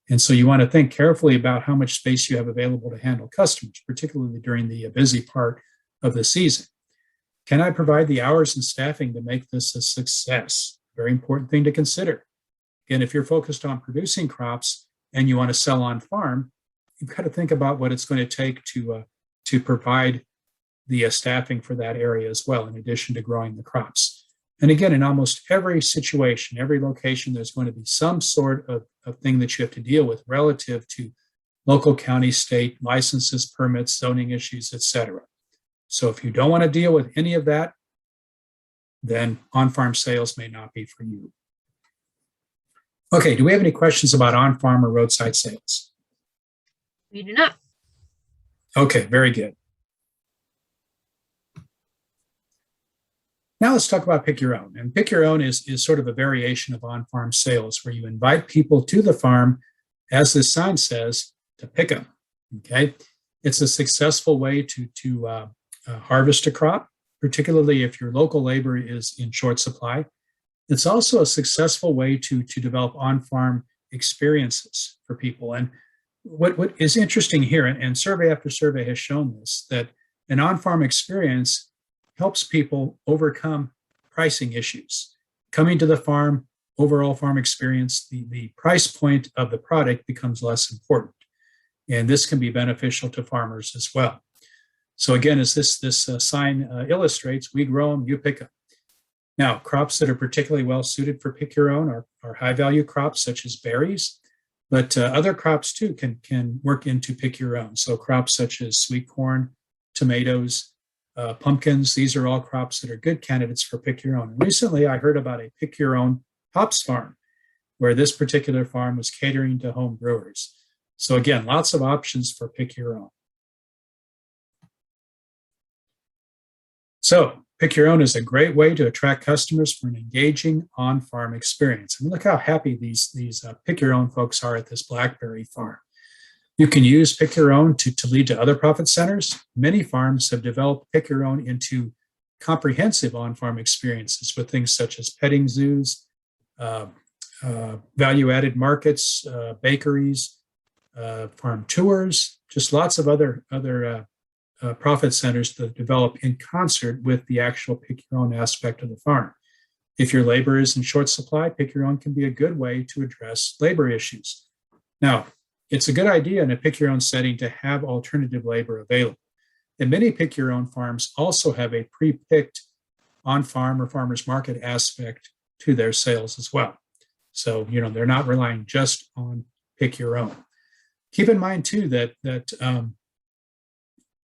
And so you want to think carefully about how much space you have available to handle customers, particularly during the busy part of the season. Can I provide the hours and staffing to make this a success? Very important thing to consider. Again, if you're focused on producing crops and you want to sell on farm, you've got to think about what it's going to take to provide the staffing for that area as well, in addition to growing the crops. And again, in almost every situation, every location, there's going to be some sort of thing that you have to deal with relative to local, county, state, licenses, permits, zoning issues, et cetera. So if you don't want to deal with any of that, then on-farm sales may not be for you. Okay, do we have any questions about on-farm or roadside sales? We do not. Okay, very good. Now let's talk about pick your own. And pick your own is sort of a variation of on-farm sales where you invite people to the farm, as the sign says, to pick them. Okay, it's a successful way to harvest a crop, particularly if your local labor is in short supply. It's also a successful way to develop on-farm experiences for people. And what is interesting here, and survey after survey has shown this, that an on-farm experience helps people overcome pricing issues. Coming to the farm, overall farm experience, the price point of the product becomes less important. And this can be beneficial to farmers as well. So again, as this sign illustrates, we grow them, you pick them. Now, crops that are particularly well suited for pick your own are high value crops such as berries, but other crops too can work into pick your own. So crops such as sweet corn, tomatoes, pumpkins, these are all crops that are good candidates for pick your own. And recently, I heard about a pick your own hops farm, where this particular farm was catering to home brewers. So again, lots of options for pick your own. So pick your own is a great way to attract customers for an engaging on-farm experience. I mean, look how happy these pick your own folks are at this blackberry farm. You can use pick your own to lead to other profit centers. Many farms have developed pick your own into comprehensive on-farm experiences with things such as petting zoos, value-added markets, bakeries, farm tours, just lots of other profit centers that develop in concert with the actual pick your own aspect of the farm. If your labor is in short supply, pick your own can be a good way to address labor issues. Now, it's a good idea in a pick your own setting to have alternative labor available. And many pick your own farms also have a pre-picked on-farm or farmers market aspect to their sales as well. So, they're not relying just on pick your own. Keep in mind too that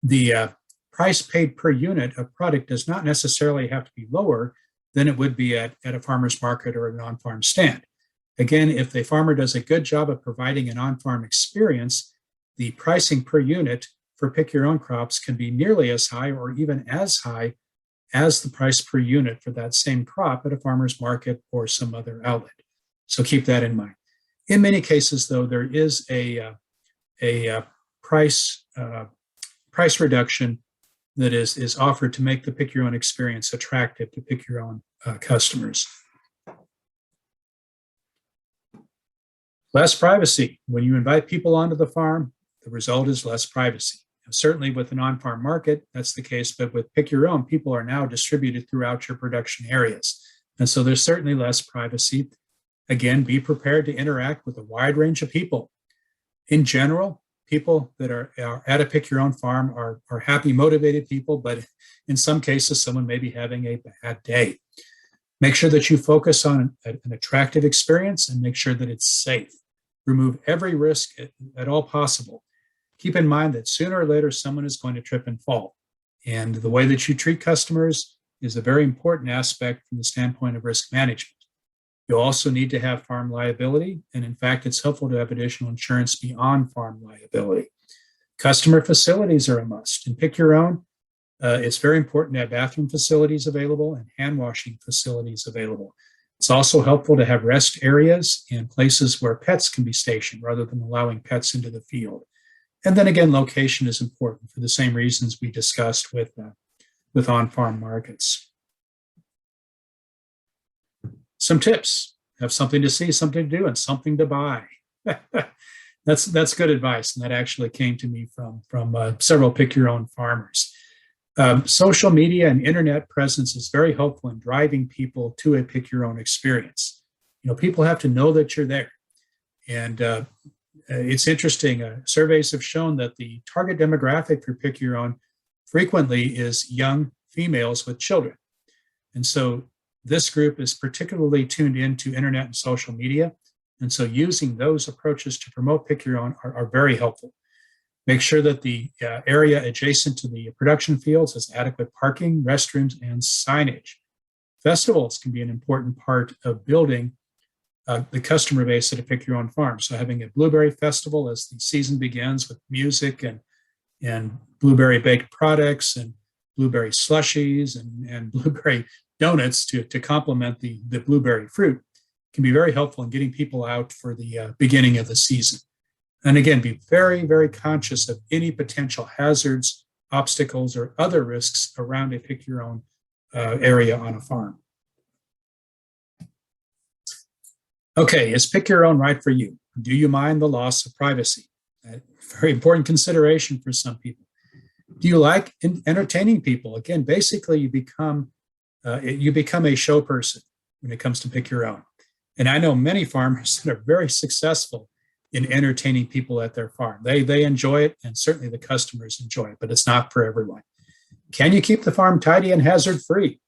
the price paid per unit of product does not necessarily have to be lower than it would be at a farmer's market or an on-farm stand. Again, if the farmer does a good job of providing an on-farm experience, the pricing per unit for pick your own crops can be nearly as high or even as high as the price per unit for that same crop at a farmer's market or some other outlet. So keep that in mind. In many cases, though, there is a price reduction that is offered to make the pick your own experience attractive to pick your own customers. Less privacy. When you invite people onto the farm, the result is less privacy. Now, certainly with an on-farm market, that's the case, but with pick your own, people are now distributed throughout your production areas. And so there's certainly less privacy. Again, be prepared to interact with a wide range of people. In general, people that are at a pick your own farm are happy, motivated people, but in some cases, someone may be having a bad day. Make sure that you focus on an attractive experience and make sure that it's safe. Remove every risk at all possible. Keep in mind that sooner or later, someone is going to trip and fall. And the way that you treat customers is a very important aspect from the standpoint of risk management. You'll also need to have farm liability. And in fact, it's helpful to have additional insurance beyond farm liability. Customer facilities are a must. And pick your own. It's very important to have bathroom facilities available and hand washing facilities available. It's also helpful to have rest areas and places where pets can be stationed rather than allowing pets into the field. And then again, location is important for the same reasons we discussed with on-farm markets. Some tips: have something to see, something to do, and something to buy. That's good advice, and that actually came to me from several pick your own farmers. Social media and internet presence is very helpful in driving people to a pick your own experience. People have to know that you're there. And it's interesting, surveys have shown that the target demographic for pick your own frequently is young females with children. And so this group is particularly tuned into internet and social media. And so using those approaches to promote pick your own are very helpful. Make sure that the area adjacent to the production fields has adequate parking, restrooms, and signage. Festivals can be an important part of building the customer base at a pick your own farm. So having a blueberry festival as the season begins with music and blueberry baked products and blueberry slushies and blueberry donuts to complement the blueberry fruit can be very helpful in getting people out for the beginning of the season. And again, be very, very conscious of any potential hazards, obstacles, or other risks around a pick your own area on a farm. Okay, is pick your own right for you? Do you mind the loss of privacy? Very important consideration for some people. Do you like entertaining people? Again, basically you become a show person when it comes to pick your own. And I know many farmers that are very successful in entertaining people at their farm. They enjoy it, and certainly the customers enjoy it, but it's not for everyone. Can you keep the farm tidy and hazard-free?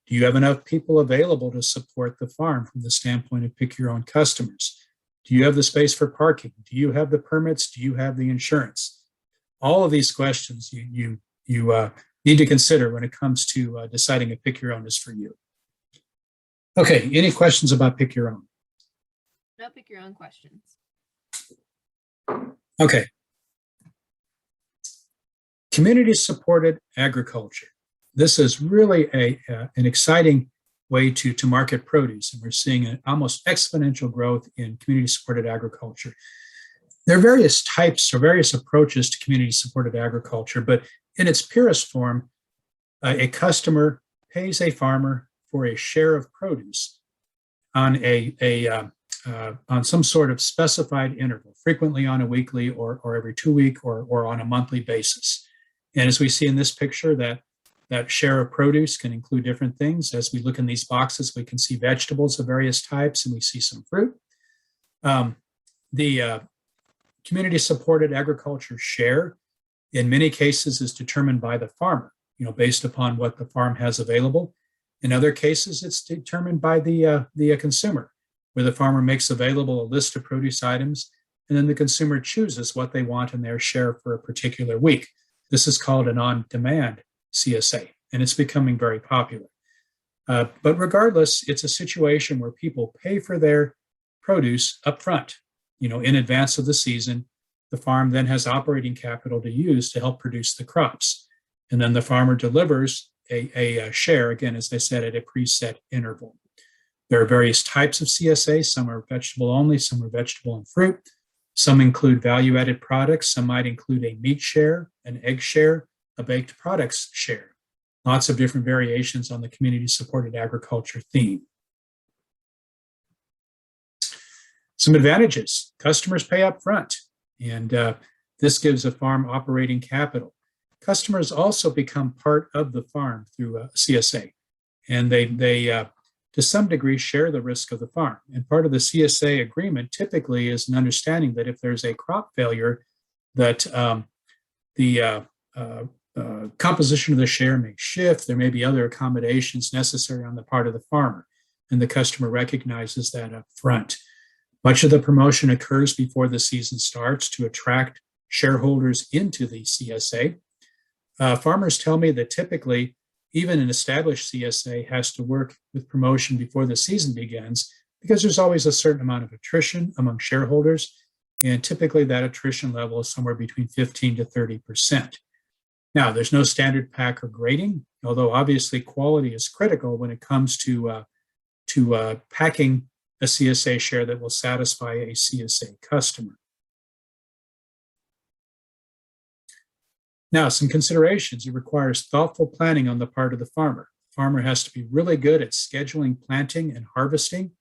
Do you have enough people available to support the farm from the standpoint of pick your own customers? Do you have the space for parking? Do you have the permits? Do you have the insurance? All of these questions you need to consider when it comes to deciding if pick your own is for you. Okay, any questions about pick your own? No pick your own questions. Okay. Community-supported agriculture. this is really an exciting way to market produce, and we're seeing an almost exponential growth in community-supported agriculture. There are various types or various approaches to community-supported agriculture, but in its purest form, a customer pays a farmer for a share of produce on on some sort of specified interval, frequently on a weekly or every 2 week or on a monthly basis. And as we see in this picture, that share of produce can include different things. As we look in these boxes, we can see vegetables of various types, and we see some fruit. The community-supported agriculture share, in many cases, is determined by the farmer, based upon what the farm has available. In other cases, it's determined by the consumer, where the farmer makes available a list of produce items, and then the consumer chooses what they want in their share for a particular week. This is called an on-demand CSA, and it's becoming very popular. But regardless, it's a situation where people pay for their produce up front, in advance of the season. The farm then has operating capital to use to help produce the crops. And then the farmer delivers a share, again, as I said, at a preset interval. There are various types of CSA. Some are vegetable only, some are vegetable and fruit. Some include value-added products. Some might include a meat share, an egg share, a baked products share. Lots of different variations on the community-supported agriculture theme. Some advantages. Customers pay up front, and this gives a farm operating capital. Customers also become part of the farm through a CSA, and they to some degree share the risk of the farm. And part of the CSA agreement typically is an understanding that if there's a crop failure, that the composition of the share may shift. There may be other accommodations necessary on the part of the farmer, and the customer recognizes that up front. Much of the promotion occurs before the season starts to attract shareholders into the CSA. Farmers tell me that typically, even an established CSA has to work with promotion before the season begins because there's always a certain amount of attrition among shareholders, and typically that attrition level is somewhere between 15 to 30%. Now, there's no standard pack or grading, although obviously quality is critical when it comes to packing a CSA share that will satisfy a CSA customer. Now, some considerations. It requires thoughtful planning on the part of the farmer. The farmer has to be really good at scheduling planting and harvesting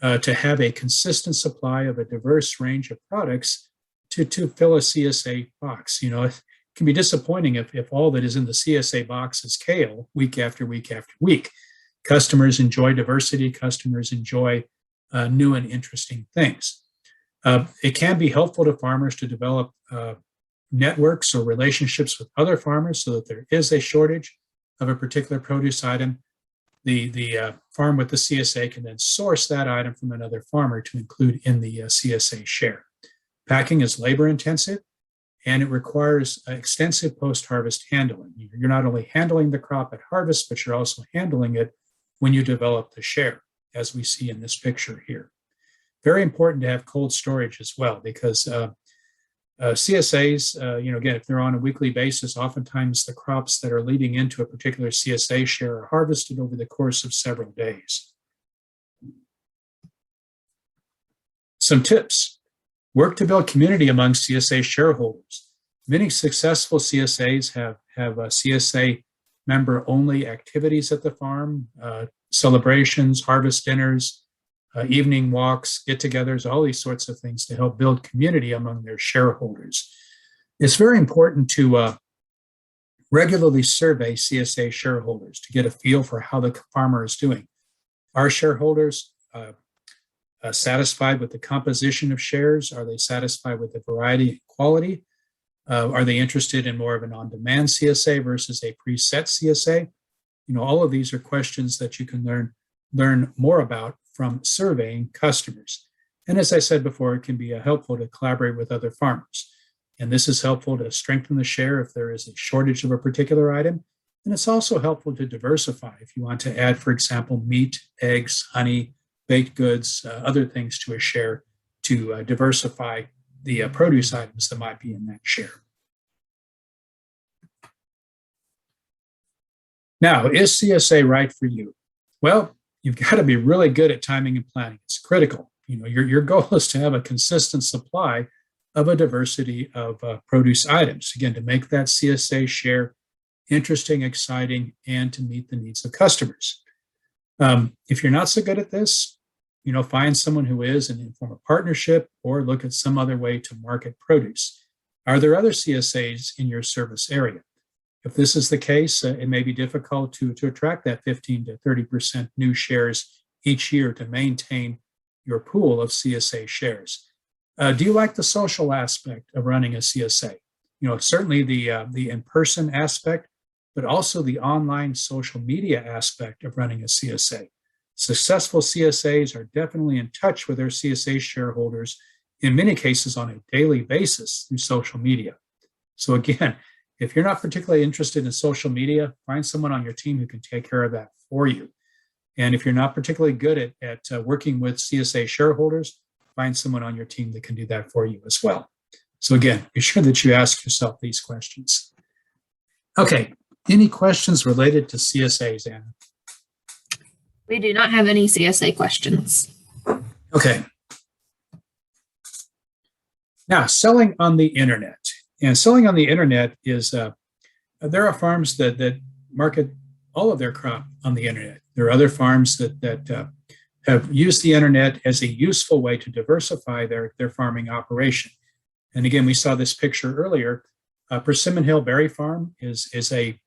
to have a consistent supply of a diverse range of products to fill a CSA box. It can be disappointing if all that is in the CSA box is kale week after week after week. Customers enjoy diversity. Customers enjoy new and interesting things. It can be helpful to farmers to develop networks or relationships with other farmers so that there is a shortage of a particular produce item. The farm with the CSA can then source that item from another farmer to include in the CSA share. Packing is labor intensive, and it requires extensive post-harvest handling. You're not only handling the crop at harvest, but you're also handling it when you develop the share, as we see in this picture here. Very important to have cold storage as well, because CSAs, again, if they're on a weekly basis, oftentimes the crops that are leading into a particular CSA share are harvested over the course of several days. Some tips. Work to build community among CSA shareholders. Many successful CSAs have CSA member-only activities at the farm, celebrations, harvest dinners, evening walks, get-togethers, all these sorts of things to help build community among their shareholders. It's very important to regularly survey CSA shareholders to get a feel for how the farmer is doing. Are shareholders satisfied with the composition of shares? Are they satisfied with the variety and quality? Are they interested in more of an on-demand CSA versus a preset CSA? All of these are questions that you can learn more about from surveying customers. And as I said before, it can be helpful to collaborate with other farmers. And this is helpful to strengthen the share if there is a shortage of a particular item. And it's also helpful to diversify if you want to add, for example, meat, eggs, honey, baked goods, other things to a share to diversify the produce items that might be in that share. Now, is CSA right for you? Well, you've got to be really good at timing and planning. It's critical. Your goal is to have a consistent supply of a diversity of produce items, again, to make that CSA share interesting, exciting, and to meet the needs of customers. If you're not so good at this, find someone who is and form a partnership or look at some other way to market produce. Are there other CSAs in your service area? If this is the case, it may be difficult to attract that 15 to 30% new shares each year to maintain your pool of CSA shares. Do you like the social aspect of running a CSA? Certainly the in-person aspect, but also the online social media aspect of running a CSA. Successful CSAs are definitely in touch with their CSA shareholders, in many cases on a daily basis through social media. So again, if you're not particularly interested in social media, find someone on your team who can take care of that for you. And if you're not particularly good at working with CSA shareholders, find someone on your team that can do that for you as well. So again, be sure that you ask yourself these questions. Okay, any questions related to CSAs, Anna? We do not have any CSA questions. Okay. Now, selling on the internet. And selling on the internet is, there are farms that market all of their crop on the internet. There are other farms that have used the internet as a useful way to diversify their farming operation. And again, we saw this picture earlier. Persimmon Hill Berry Farm is a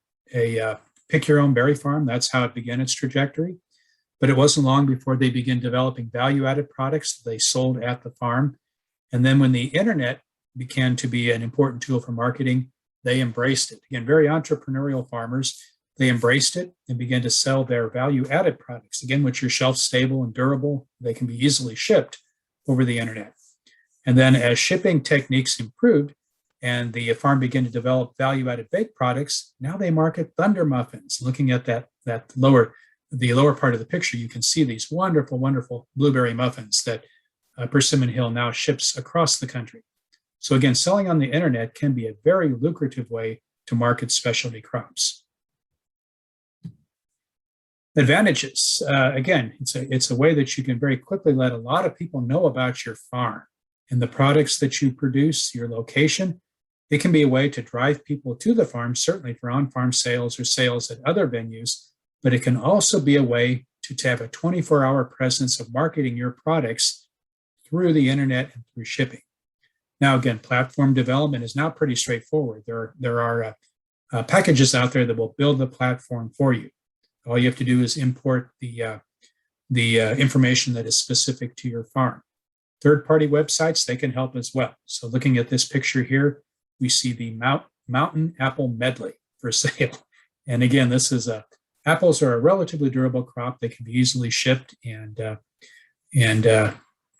pick your own berry farm. That's how it began its trajectory. But it wasn't long before they began developing value-added products that they sold at the farm. And then when the internet began to be an important tool for marketing, they embraced it. Again, very entrepreneurial farmers, they embraced it and began to sell their value-added products, again, which are shelf-stable and durable. They can be easily shipped over the internet. And then as shipping techniques improved and the farm began to develop value-added baked products, now they market thunder muffins. Looking at the lower part of the picture, you can see these wonderful, wonderful blueberry muffins that Persimmon Hill now ships across the country. So again, selling on the internet can be a very lucrative way to market specialty crops. Advantages. Again, it's a way that you can very quickly let a lot of people know about your farm and the products that you produce, your location. It can be a way to drive people to the farm, certainly for on-farm sales or sales at other venues, but it can also be a way to have a 24-hour presence of marketing your products through the internet and through shipping. Now, again, platform development is now pretty straightforward. There are packages out there that will build the platform for you. All you have to do is import the information that is specific to your farm. Third-party websites, they can help as well. So looking at this picture here, we see the Mountain Apple Medley for sale. And again, this is apples are a relatively durable crop. They can be easily shipped. And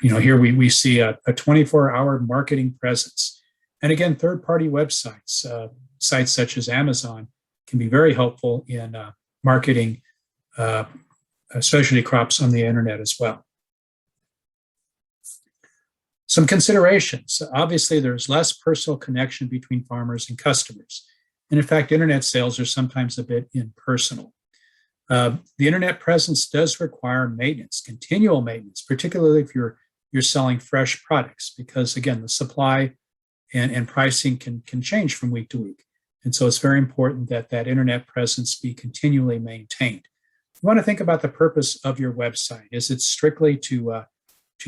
here we see a 24-hour marketing presence. And again, third-party websites, sites such as Amazon can be very helpful in marketing specialty crops on the internet as well. Some considerations. Obviously, there's less personal connection between farmers and customers. And in fact, internet sales are sometimes a bit impersonal. The internet presence does require maintenance, continual maintenance, particularly if you're selling fresh products, because again, the supply and pricing can change from week to week. And so it's very important that that internet presence be continually maintained. You want to think about the purpose of your website. Is it strictly to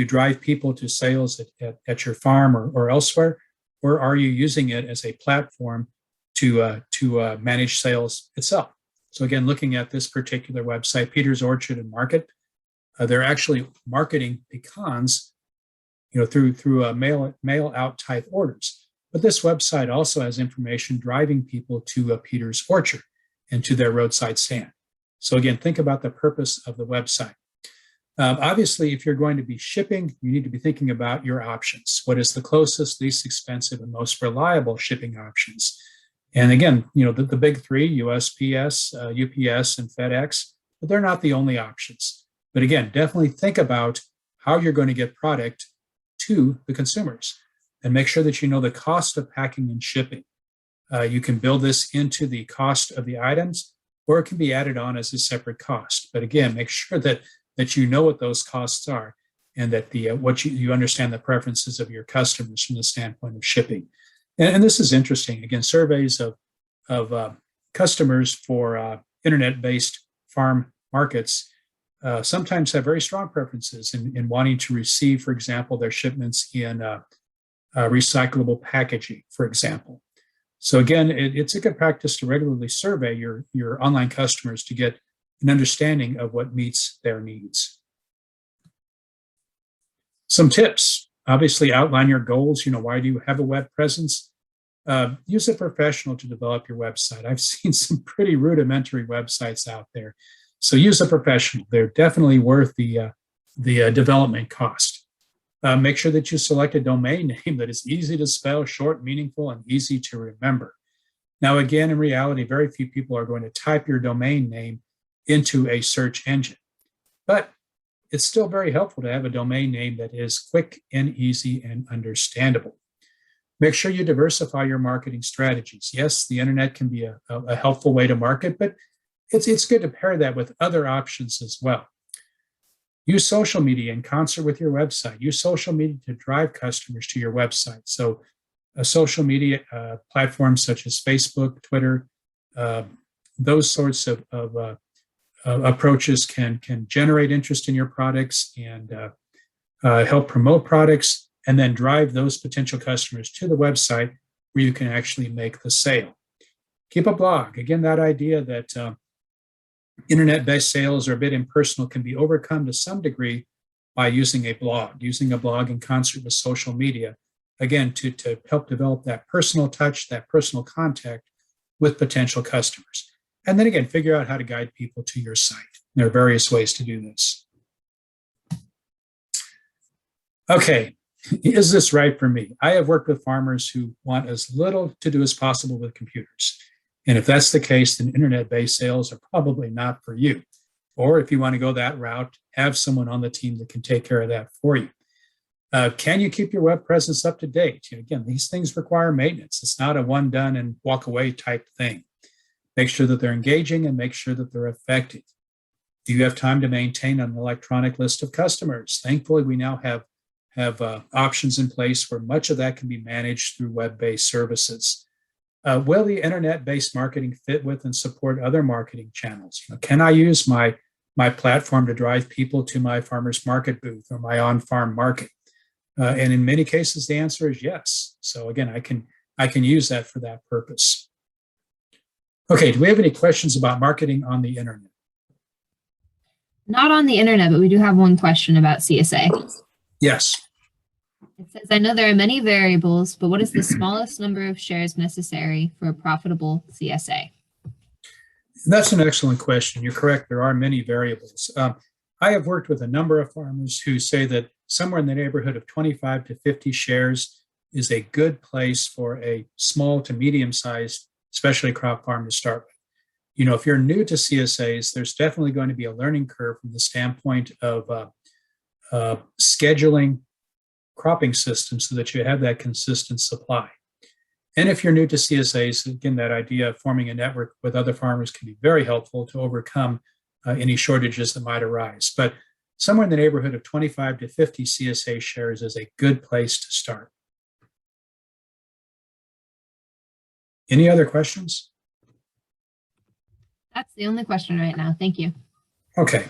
drive people to sales at your farm or elsewhere? Or are you using it as a platform to manage sales itself? So again, looking at this particular website, Peter's Orchard and Market, they're actually marketing pecans, through mail out type orders. But this website also has information driving people to Peter's Orchard and to their roadside stand. So again, think about the purpose of the website. Obviously, if you're going to be shipping, you need to be thinking about your options. What is the closest, least expensive, and most reliable shipping options? And again, the big three, USPS, UPS, and FedEx, but they're not the only options. But again, definitely think about how you're going to get product to the consumers and make sure that you know the cost of packing and shipping. You can build this into the cost of the items, or it can be added on as a separate cost. But again, make sure that you know what those costs are and that you understand the preferences of your customers from the standpoint of shipping. And this is interesting. Again, surveys of customers for internet-based farm markets sometimes have very strong preferences in wanting to receive, for example, their shipments in recyclable packaging, for example. So again, it's a good practice to regularly survey your online customers to get an understanding of what meets their needs. Some tips: obviously outline your goals. Why do you have a web presence? Use a professional to develop your website. I've seen some pretty rudimentary websites out there. So use a professional. They're definitely worth the development cost. Make sure that you select a domain name that is easy to spell, short, meaningful, and easy to remember. Now, again, in reality, very few people are going to type your domain name into a search engine, but it's still very helpful to have a domain name that is quick and easy and understandable. Make sure you diversify your marketing strategies. Yes, the internet can be a helpful way to market, but it's good to pair that with other options as well. Use social media in concert with your website. Use social media to drive customers to your website. So social media platforms such as Facebook, Twitter, those sorts of approaches can generate interest in your products and help promote products, and then drive those potential customers to the website where you can actually make the sale. Keep a blog. Again, that idea that internet-based sales are a bit impersonal can be overcome to some degree by using a blog in concert with social media, again, to help develop that personal touch, that personal contact with potential customers. And then again, figure out how to guide people to your site. There are various ways to do this. Okay, is this right for me? I have worked with farmers who want as little to do as possible with computers. And if that's the case, then internet-based sales are probably not for you. Or if you want to go that route, have someone on the team that can take care of that for you. Can you keep your web presence up to date? Again, these things require maintenance. It's not a one done and walk away type thing. Make sure that they're engaging and make sure that they're effective. Do you have time to maintain an electronic list of customers? Thankfully, we now have options in place where much of that can be managed through web-based services. Will the internet-based marketing fit with and support other marketing channels? Can I use my platform to drive people to my farmer's market booth or my on-farm market? And in many cases, the answer is yes. So again, I can use that for that purpose. Okay, do we have any questions about marketing on the internet? Not on the internet, but we do have one question about CSA. Yes. It says, I know there are many variables, but what is the smallest number of shares necessary for a profitable CSA? That's an excellent question. You're correct. There are many variables. I have worked with a number of farmers who say that somewhere in the neighborhood of 25 to 50 shares is a good place for a small to medium-sized specialty crop farm to start with. If you're new to CSAs, there's definitely going to be a learning curve from the standpoint of scheduling cropping systems so that you have that consistent supply. And if you're new to CSAs, again, that idea of forming a network with other farmers can be very helpful to overcome any shortages that might arise. But somewhere in the neighborhood of 25 to 50 CSA shares is a good place to start. Any other questions? That's the only question right now. Thank you. Okay.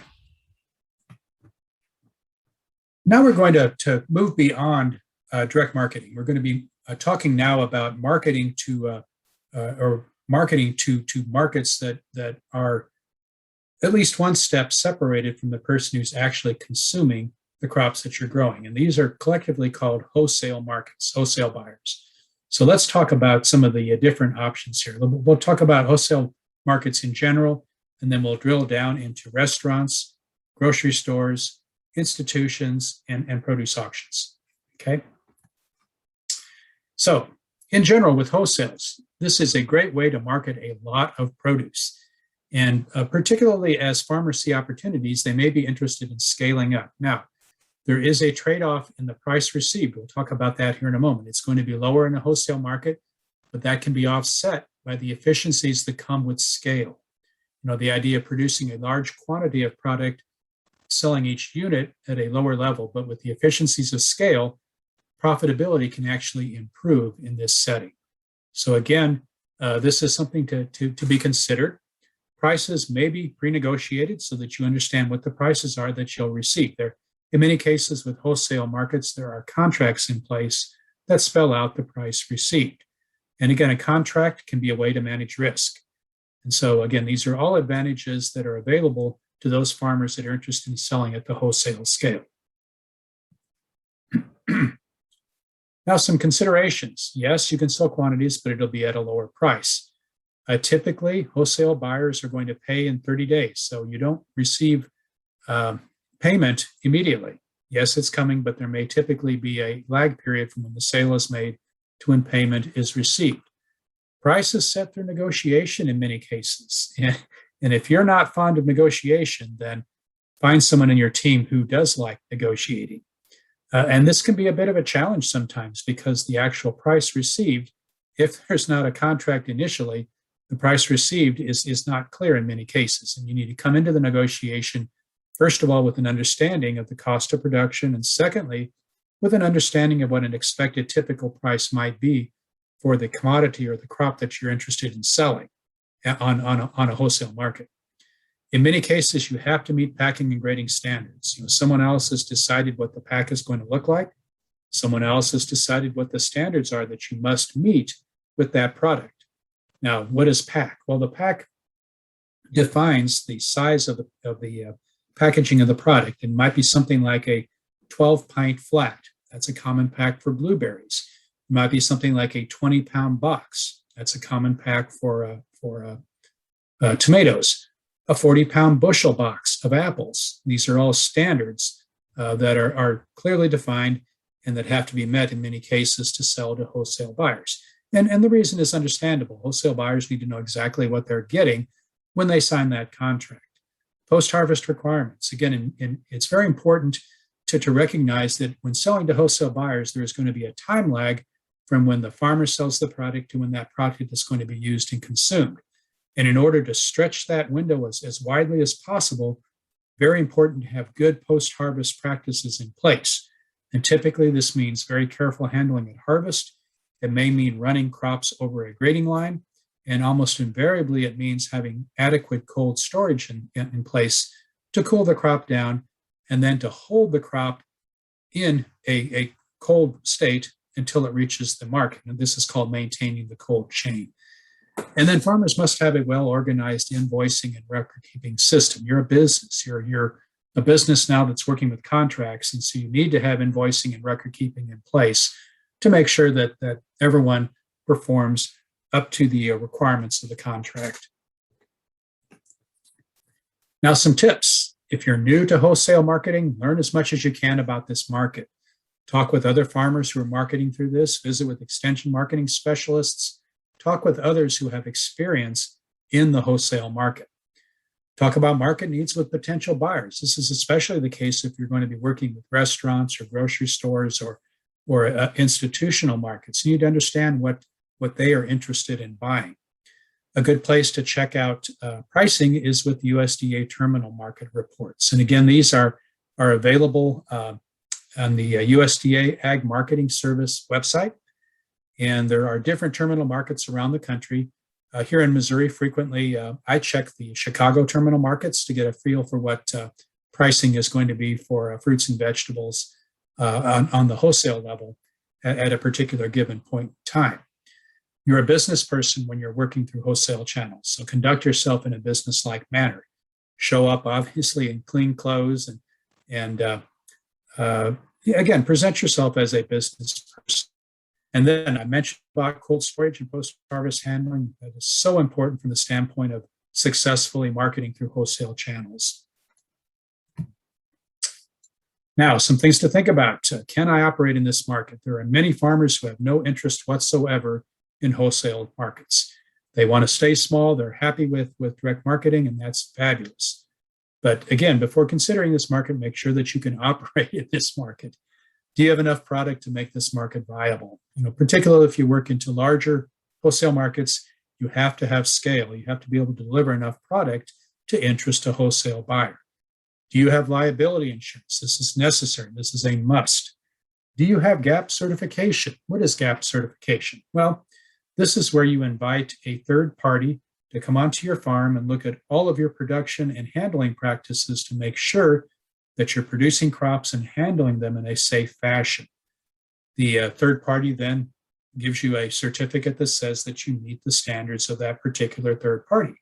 Now we're going to move beyond direct marketing. We're going to be talking now about marketing to markets that are at least one step separated from the person who's actually consuming the crops that you're growing. And these are collectively called wholesale markets, wholesale buyers. So let's talk about some of the different options here. We'll talk about wholesale markets in general, and then we'll drill down into restaurants, grocery stores, institutions, and produce auctions. Okay. So in general, with wholesales, this is a great way to market a lot of produce. And particularly as farmers see opportunities, they may be interested in scaling up. Now, there is a trade-off in the price received. We'll talk about that here in a moment. It's going to be lower in the wholesale market, but that can be offset by the efficiencies that come with scale. The idea of producing a large quantity of product, selling each unit at a lower level, but with the efficiencies of scale, profitability can actually improve in this setting. So again, this is something to be considered. Prices may be pre-negotiated so that you understand what the prices are that you'll receive. In many cases with wholesale markets, there are contracts in place that spell out the price received. And again, a contract can be a way to manage risk. And so again, these are all advantages that are available to those farmers that are interested in selling at the wholesale scale. Now, some considerations. Yes, you can sell quantities, but it'll be at a lower price. Typically, wholesale buyers are going to pay in 30 days. So you don't receive payment immediately. Yes, it's coming, but there may typically be a lag period from when the sale is made to when payment is received. Price is set through negotiation in many cases. And if you're not fond of negotiation, then find someone in your team who does like negotiating. And this can be a bit of a challenge sometimes because the actual price received, if there's not a contract initially, the price received is not clear in many cases. And you need to come into the negotiation, first of all, with an understanding of the cost of production, and secondly, with an understanding of what an expected typical price might be for the commodity or the crop that you're interested in selling on a wholesale market. In many cases, you have to meet packing and grading standards. Someone else has decided what the pack is going to look like. Someone else has decided what the standards are that you must meet with that product. Now, what is pack? Well, the pack defines the size of the packaging of the product. It might be something like a 12-pint flat. That's a common pack for blueberries. It might be something like a 20-pound box. That's a common pack for tomatoes. A 40-pound bushel box of apples. These are all standards that are clearly defined and that have to be met in many cases to sell to wholesale buyers. And the reason is understandable. Wholesale buyers need to know exactly what they're getting when they sign that contract. Post-harvest requirements. Again, it's very important to recognize that when selling to wholesale buyers, there is going to be a time lag from when the farmer sells the product to when that product is going to be used and consumed. And in order to stretch that window as widely as possible, very important to have good post-harvest practices in place. And typically this means very careful handling at harvest. It may mean running crops over a grading line. And almost invariably, it means having adequate cold storage in place to cool the crop down and then to hold the crop in a cold state until it reaches the market. And this is called maintaining the cold chain. And then farmers must have a well-organized invoicing and record-keeping system. You're a business. You're a business now that's working with contracts, and so you need to have invoicing and record-keeping in place to make sure that everyone performs up to the requirements of the contract. Now, some tips. If you're new to wholesale marketing, learn as much as you can about this market. Talk with other farmers who are marketing through this. Visit with extension marketing specialists. Talk with others who have experience in the wholesale market. Talk about market needs with potential buyers. This is especially the case if you're going to be working with restaurants or grocery stores or institutional markets. You need to understand what they are interested in buying. A good place to check out pricing is with USDA terminal market reports. And again, these are available on the USDA Ag Marketing Service website. And there are different terminal markets around the country. Here in Missouri, frequently I check the Chicago terminal markets to get a feel for what pricing is going to be for fruits and vegetables on the wholesale level at a particular given point in time. You're a business person when you're working through wholesale channels, so conduct yourself in a business-like manner. Show up, obviously, in clean clothes and again, present yourself as a business person. And then I mentioned about cold storage and post-harvest handling. That is so important from the standpoint of successfully marketing through wholesale channels. Now, some things to think about. Can I operate in this market? There are many farmers who have no interest whatsoever in wholesale markets. They want to stay small. They're happy with direct marketing, and that's fabulous. But again, before considering this market, make sure that you can operate in this market. Do you have enough product to make this market viable? Particularly if you work into larger wholesale markets, You have to have scale. You have to be able to deliver enough product to interest a wholesale buyer. Do you have liability insurance? This is necessary. This is a must. Do you have GAP certification? What is GAP certification? Well, this is where you invite a third party to come onto your farm and look at all of your production and handling practices to make sure that you're producing crops and handling them in a safe fashion. The third party then gives you a certificate that says that you meet the standards of that particular third party.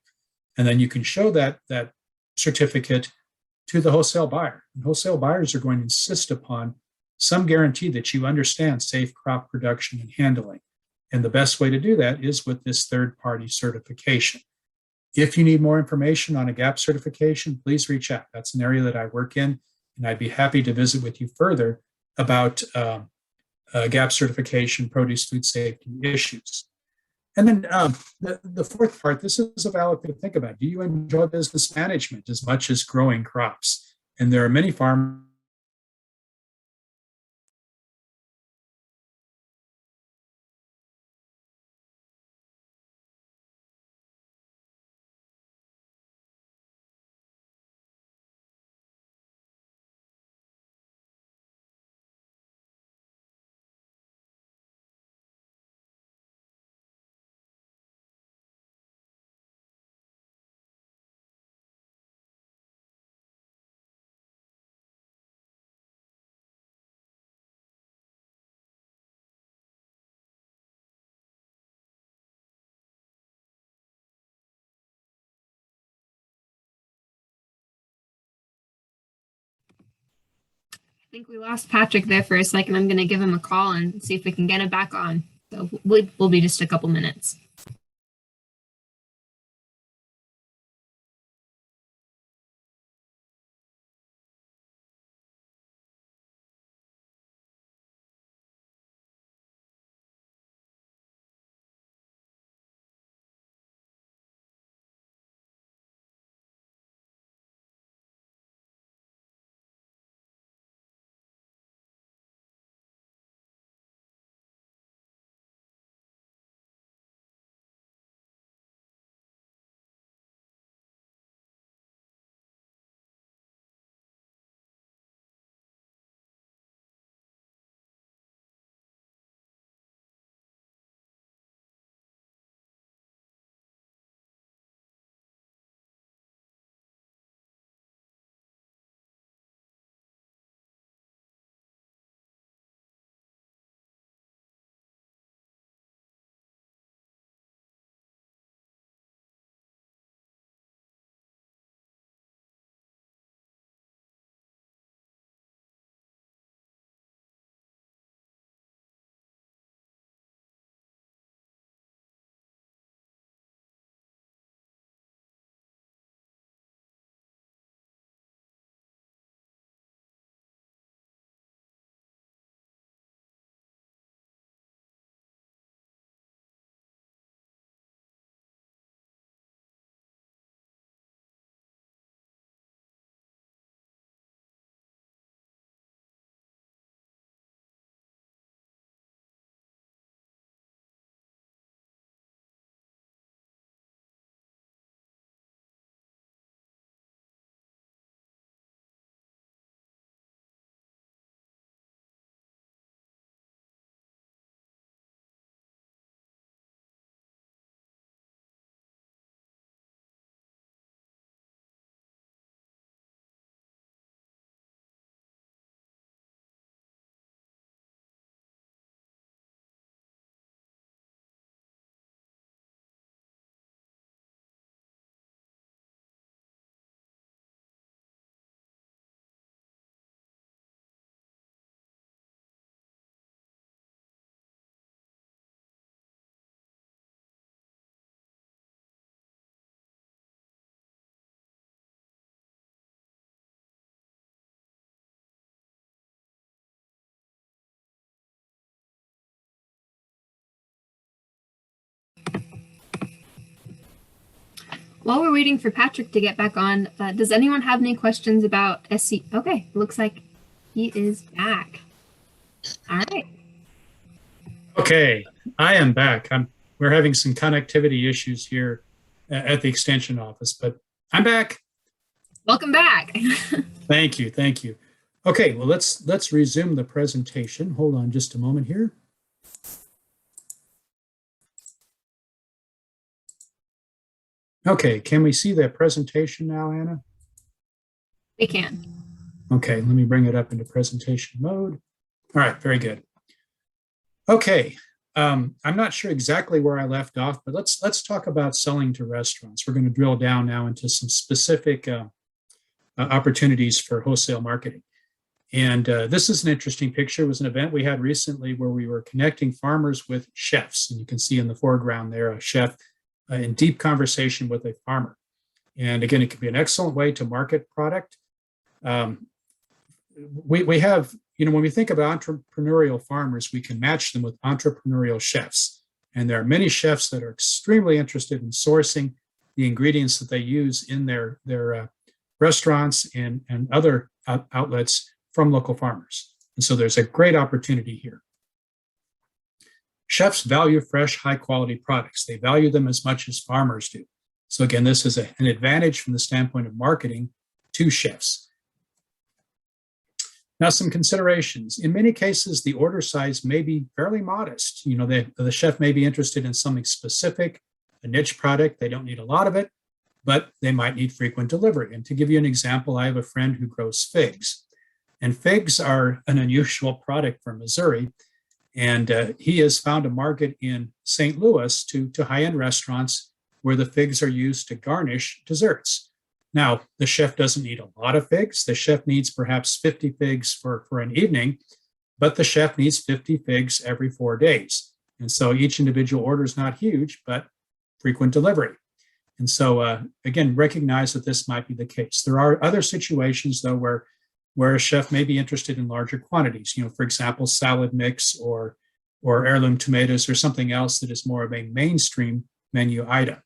And then you can show that certificate to the wholesale buyer. And wholesale buyers are going to insist upon some guarantee that you understand safe crop production and handling. And the best way to do that is with this third-party certification. If you need more information on a GAP certification, please reach out. That's an area that I work in, and I'd be happy to visit with you further about GAP certification, produce food safety issues. And then the fourth part, this is a valid thing to think about. Do you enjoy business management as much as growing crops? And there are many farmers. I think we lost Patrick there for a second. I'm going to give him a call and see if we can get him back on. So we'll be just a couple minutes. While we're waiting for Patrick to get back on, does anyone have any questions about SC? Okay, looks like he is back. All right. Okay, I am back. we're having some connectivity issues here at the extension office, but I'm back. Welcome back. Thank you. Thank you. Okay, well, let's resume the presentation. Hold on just a moment here. Okay, can we see the presentation now, Anna? We can. Okay, let me bring it up into presentation mode. All right, very good. Okay, I'm not sure exactly where I left off, but let's talk about selling to restaurants. We're going to drill down now into some specific opportunities for wholesale marketing. And this is an interesting picture. It was an event we had recently where we were connecting farmers with chefs. And you can see in the foreground there a chef in deep conversation with a farmer. And again, it can be an excellent way to market product. We have, when we think of entrepreneurial farmers, we can match them with entrepreneurial chefs. And there are many chefs that are extremely interested in sourcing the ingredients that they use in their restaurants and other outlets from local farmers. And so there's a great opportunity here. Chefs value fresh, high quality products. They value them as much as farmers do. So again, this is an advantage from the standpoint of marketing to chefs. Now, some considerations. In many cases, the order size may be fairly modest. The chef may be interested in something specific, a niche product. They don't need a lot of it, but they might need frequent delivery. And to give you an example, I have a friend who grows figs. And figs are an unusual product from Missouri. And he has found a market in St. Louis to high-end restaurants where the figs are used to garnish desserts. Now, the chef doesn't need a lot of figs. The chef needs perhaps 50 figs for an evening, but the chef needs 50 figs every 4 days. And so each individual order is not huge, but frequent delivery. And so, again, recognize that this might be the case. There are other situations, though, where a chef may be interested in larger quantities, for example, salad mix or heirloom tomatoes or something else that is more of a mainstream menu item.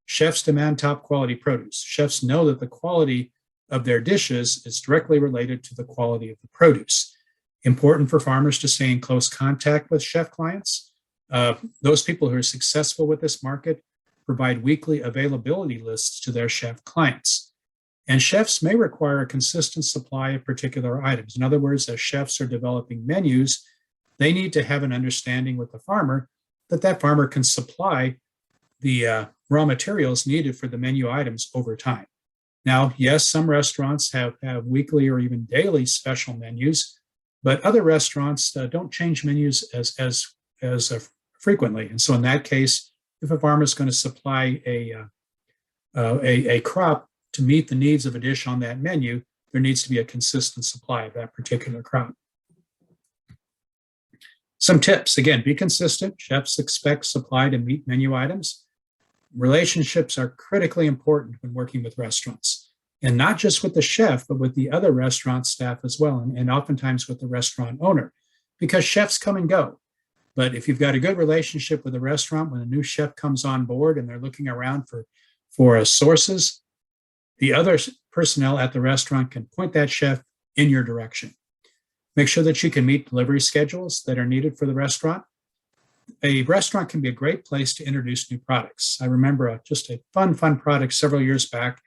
Chefs demand top quality produce. Chefs know that the quality of their dishes is directly related to the quality of the produce. Important for farmers to stay in close contact with chef clients. Those people who are successful with this market provide weekly availability lists to their chef clients. And chefs may require a consistent supply of particular items. In other words, as chefs are developing menus, they need to have an understanding with the farmer that farmer can supply the raw materials needed for the menu items over time. Now, yes, some restaurants have weekly or even daily special menus, but other restaurants don't change menus as frequently. And so in that case, if a farmer is going to supply a crop to meet the needs of a dish on that menu, there needs to be a consistent supply of that particular crop. Some tips, again, be consistent. Chefs expect supply to meet menu items. Relationships are critically important when working with restaurants, and not just with the chef, but with the other restaurant staff as well, and oftentimes with the restaurant owner, because chefs come and go. But if you've got a good relationship with a restaurant, when a new chef comes on board and they're looking around for sources, the other personnel at the restaurant can point that chef in your direction. Make sure that you can meet delivery schedules that are needed for the restaurant. A restaurant can be a great place to introduce new products. I remember just a fun product several years back.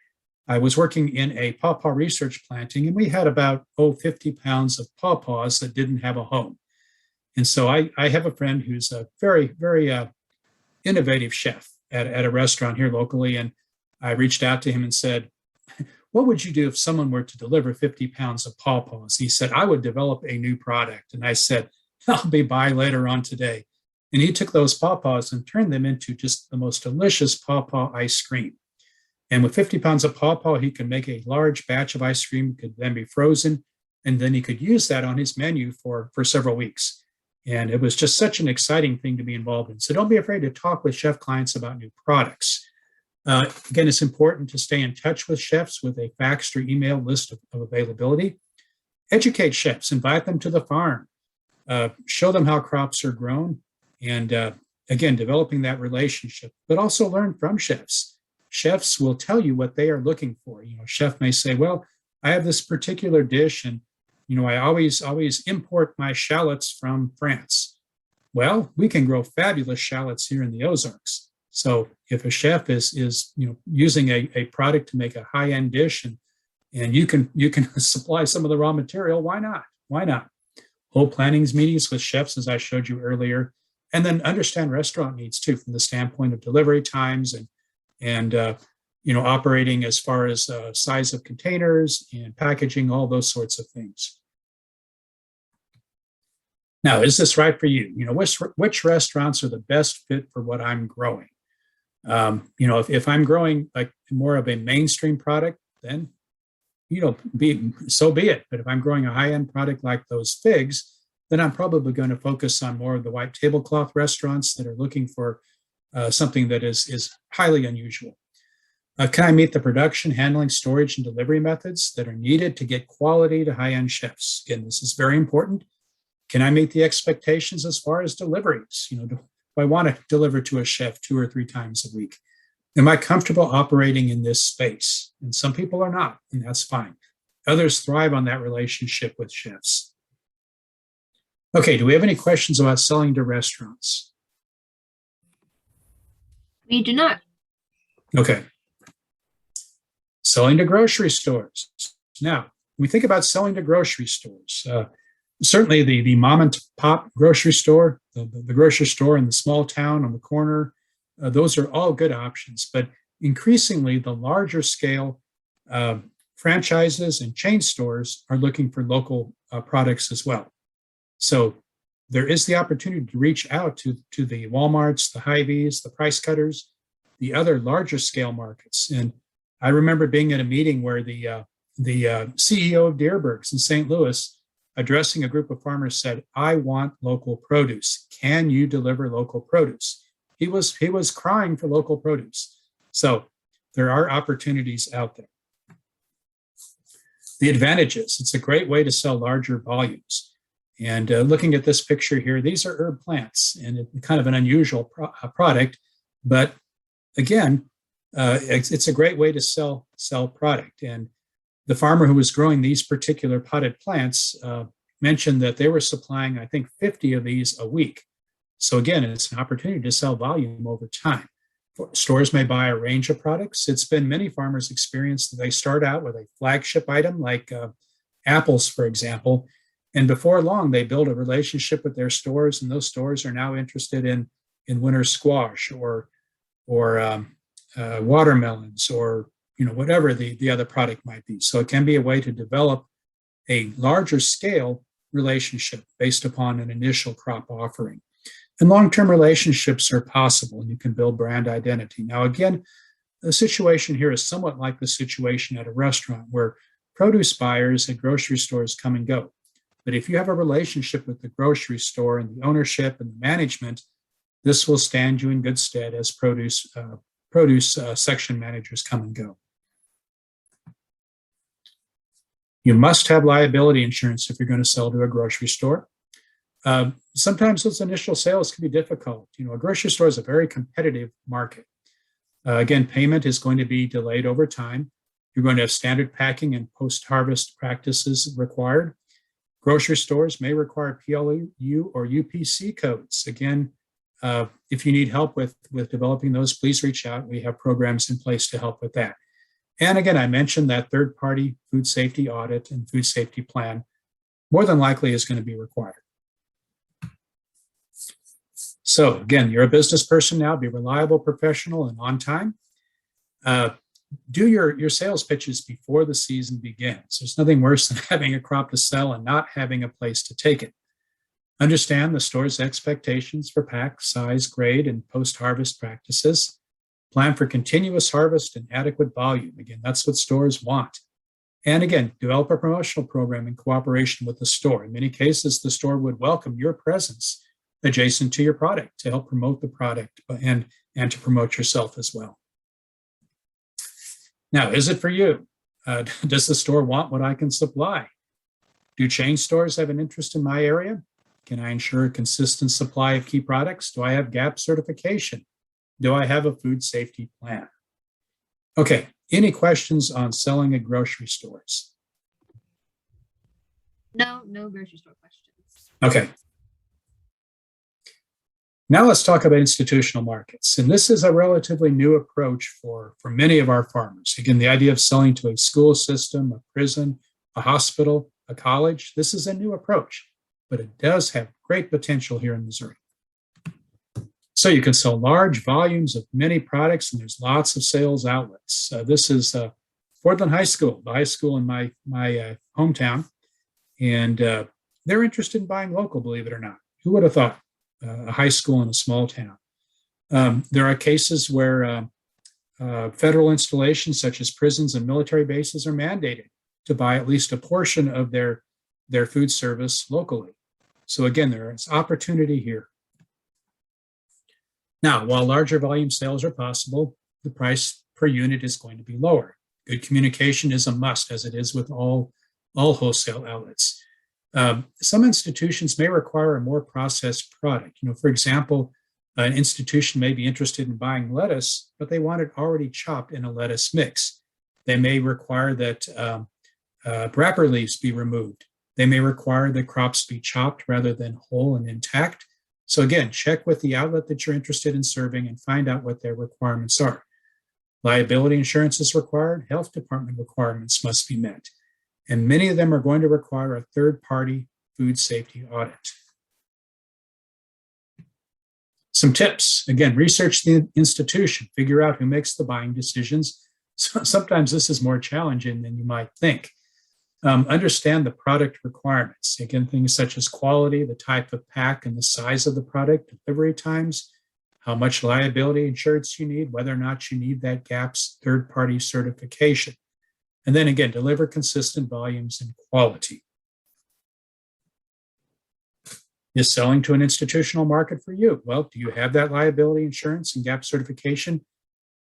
I was working in a pawpaw research planting, and we had about 50 pounds of pawpaws that didn't have a home. And so I have a friend who's a very, very innovative chef at a restaurant here locally. And I reached out to him and said, what would you do if someone were to deliver 50 pounds of pawpaws? He said, I would develop a new product. And I said, I'll be by later on today. And he took those pawpaws and turned them into just the most delicious pawpaw ice cream. And with 50 pounds of pawpaw, he could make a large batch of ice cream, could then be frozen, and then he could use that on his menu for several weeks. And it was just such an exciting thing to be involved in. So don't be afraid to talk with chef clients about new products. Again, it's important to stay in touch with chefs with a faxed or email list of availability. Educate chefs, invite them to the farm, show them how crops are grown, and again, developing that relationship, but also learn from chefs. Chefs will tell you what they are looking for. A chef may say, well, I have this particular dish and, I always import my shallots from France. Well, we can grow fabulous shallots here in the Ozarks. So if a chef is using a product to make a high-end dish, and you can supply some of the raw material, why not? Why not? Whole plannings meetings with chefs, as I showed you earlier, and then understand restaurant needs too, from the standpoint of delivery times and operating as far as size of containers and packaging, all those sorts of things. Now, is this right for you? Which restaurants are the best fit for what I'm growing? If I'm growing like more of a mainstream product, then so be it. But if I'm growing a high-end product like those figs, then I'm probably going to focus on more of the white tablecloth restaurants that are looking for something that is highly unusual. Can I meet the production, handling, storage, and delivery methods that are needed to get quality to high-end chefs? Again, this is very important. Can I meet the expectations as far as deliveries? Do I want to deliver to a chef 2 or 3 times a week? Am I comfortable operating in this space? And some people are not, and that's fine. Others thrive on that relationship with chefs. Okay, do we have any questions about selling to restaurants? We do not. Okay. Selling to grocery stores. Now, when we think about selling to grocery stores, certainly the mom and pop grocery store, the grocery store in the small town on the corner, those are all good options. But increasingly, the larger scale franchises and chain stores are looking for local products as well. So there is the opportunity to reach out to the Walmarts, the Hy-Vees, the Price Cutters, the other larger scale markets. And I remember being at a meeting where the CEO of Deerbergs in St. Louis, addressing a group of farmers, said, "I want local produce. Can you deliver local produce?" He was crying for local produce. So there are opportunities out there. The advantages: it's a great way to sell larger volumes. And looking at this picture here, these are herb plants, and it's kind of an unusual product, but again, it's a great way to sell product. And the farmer who was growing these particular potted plants mentioned that they were supplying, I think, 50 of these a week. So again, it's an opportunity to sell volume over time. Stores may buy a range of products. It's been many farmers' experience that they start out with a flagship item like apples, for example, and before long, they build a relationship with their stores, and those stores are now interested in winter squash or watermelons or whatever the other product might be. So it can be a way to develop a larger scale relationship based upon an initial crop offering. And long-term relationships are possible, and you can build brand identity. Now, again, the situation here is somewhat like the situation at a restaurant where produce buyers at grocery stores come and go. But if you have a relationship with the grocery store and the ownership and the management, this will stand you in good stead as produce section managers come and go. You must have liability insurance if you're going to sell to a grocery store. Sometimes those initial sales can be difficult. A grocery store is a very competitive market. Again, payment is going to be delayed over time. You're going to have standard packing and post-harvest practices required. Grocery stores may require PLU or UPC codes. Again, if you need help with developing those, please reach out. We have programs in place to help with that. And again, I mentioned that third-party food safety audit and food safety plan more than likely is going to be required. So again, you're a business person now. Be reliable, professional, and on time. Do your sales pitches before the season begins. There's nothing worse than having a crop to sell and not having a place to take it. Understand the store's expectations for pack, size, grade, and post-harvest practices. Plan for continuous harvest and adequate volume. Again, that's what stores want. And again, develop a promotional program in cooperation with the store. In many cases, the store would welcome your presence adjacent to your product to help promote the product and to promote yourself as well. Now, is it for you? Does the store want what I can supply? Do chain stores have an interest in my area? Can I ensure a consistent supply of key products? Do I have GAP certification? Do I have a food safety plan? Okay, any questions on selling at grocery stores? No grocery store questions. Okay. Now let's talk about institutional markets. And this is a relatively new approach for many of our farmers. Again, the idea of selling to a school system, a prison, a hospital, a college, this is a new approach, but it does have great potential here in Missouri. So you can sell large volumes of many products, and there's lots of sales outlets. This is Fordland High School, the high school in my hometown, and they're interested in buying local, believe it or not. Who would have thought? A high school in a small town. There are cases where federal installations such as prisons and military bases are mandated to buy at least a portion of their food service locally. So again, there is opportunity here. Now, while larger volume sales are possible, the price per unit is going to be lower. Good communication is a must, as it is with all wholesale outlets. Some institutions may require a more processed product. For example, an institution may be interested in buying lettuce, but they want it already chopped in a lettuce mix. They may require that wrapper leaves be removed. They may require that crops be chopped rather than whole and intact. So again, check with the outlet that you're interested in serving and find out what their requirements are. Liability insurance is required. Health department requirements must be met. And many of them are going to require a third-party food safety audit. Some tips. Again, research the institution. Figure out who makes the buying decisions. So sometimes this is more challenging than you might think. Understand the product requirements. Again, things such as quality, the type of pack, and the size of the product, delivery times, how much liability insurance you need, whether or not you need that GAP's third-party certification. And then again, deliver consistent volumes and quality. Is selling to an institutional market for you? Well, do you have that liability insurance and GAP certification?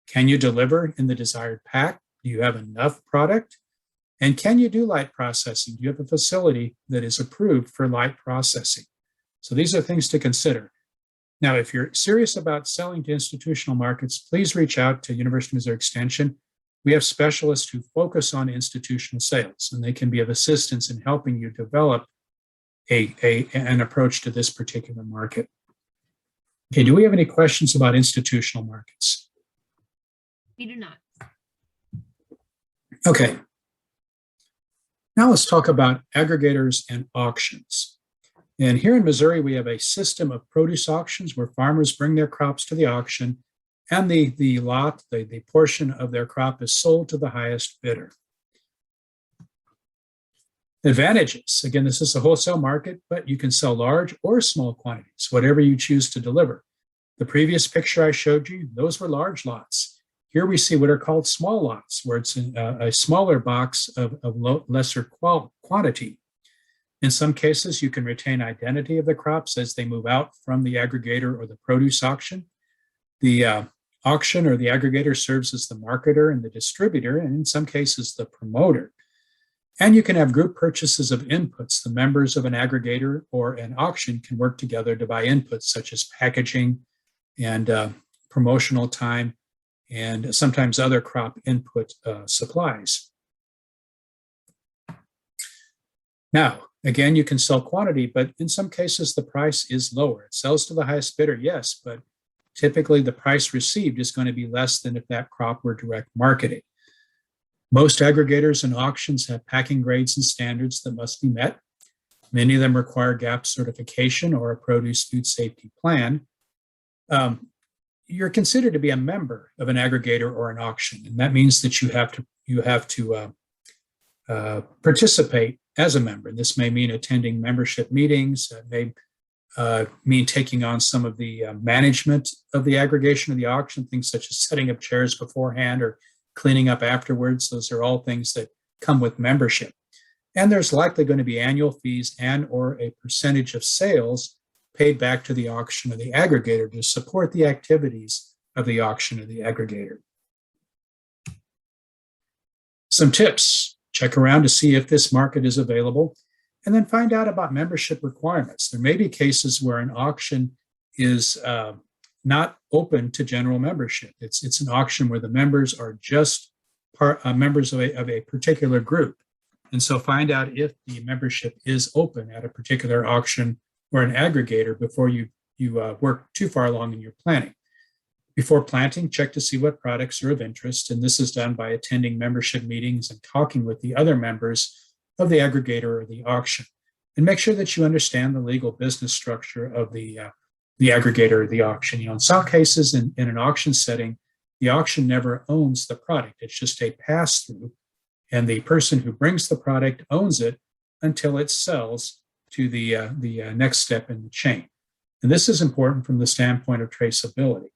Can you deliver in the desired pack? Do you have enough product? And can you do light processing? Do you have a facility that is approved for light processing? So these are things to consider. Now, if you're serious about selling to institutional markets, please reach out to University of Missouri Extension. We have specialists who focus on institutional sales, and they can be of assistance in helping you develop an approach to this particular market. Okay, do we have any questions about institutional markets? We do not. Okay. Now let's talk about aggregators and auctions. And here in Missouri, we have a system of produce auctions where farmers bring their crops to the auction, and the portion of their crop is sold to the highest bidder. Advantages. Again, this is a wholesale market, but you can sell large or small quantities, whatever you choose to deliver. The previous picture I showed you, those were large lots. Here we see what are called small lots, where it's a smaller box of lesser quantity. In some cases, you can retain identity of the crops as they move out from the aggregator or the produce auction. The auction or the aggregator serves as the marketer and the distributor, and in some cases, the promoter. And you can have group purchases of inputs. The members of an aggregator or an auction can work together to buy inputs such as packaging and promotional time, and sometimes other crop input supplies. Now, again, you can sell quantity, but in some cases, the price is lower. It sells to the highest bidder, yes, but typically the price received is going to be less than if that crop were direct marketing. Most aggregators and auctions have packing grades and standards that must be met. Many of them require GAP certification or a produce food safety plan. You're considered to be a member of an aggregator or an auction, and that means that you have to participate as a member. This may mean attending membership meetings. It may mean taking on some of the management of the aggregation of the auction, things such as setting up chairs beforehand or cleaning up afterwards. Those are all things that come with membership. And there's likely going to be annual fees and or a percentage of sales paid back to the auction or the aggregator to support the activities of the auction or the aggregator. Some tips. Check around to see if this market is available, and then find out about membership requirements. There may be cases where an auction is not open to general membership. It's an auction where the members are just members of a particular group. And so find out if the membership is open at a particular auction or an aggregator before you work too far along in your planning. Before planting, check to see what products are of interest, and this is done by attending membership meetings and talking with the other members of the aggregator or the auction. And make sure that you understand the legal business structure of the aggregator or the auction. In some cases, in an auction setting, the auction never owns the product. It's just a pass-through, and the person who brings the product owns it until it sells to the next step in the chain. And this is important from the standpoint of traceability.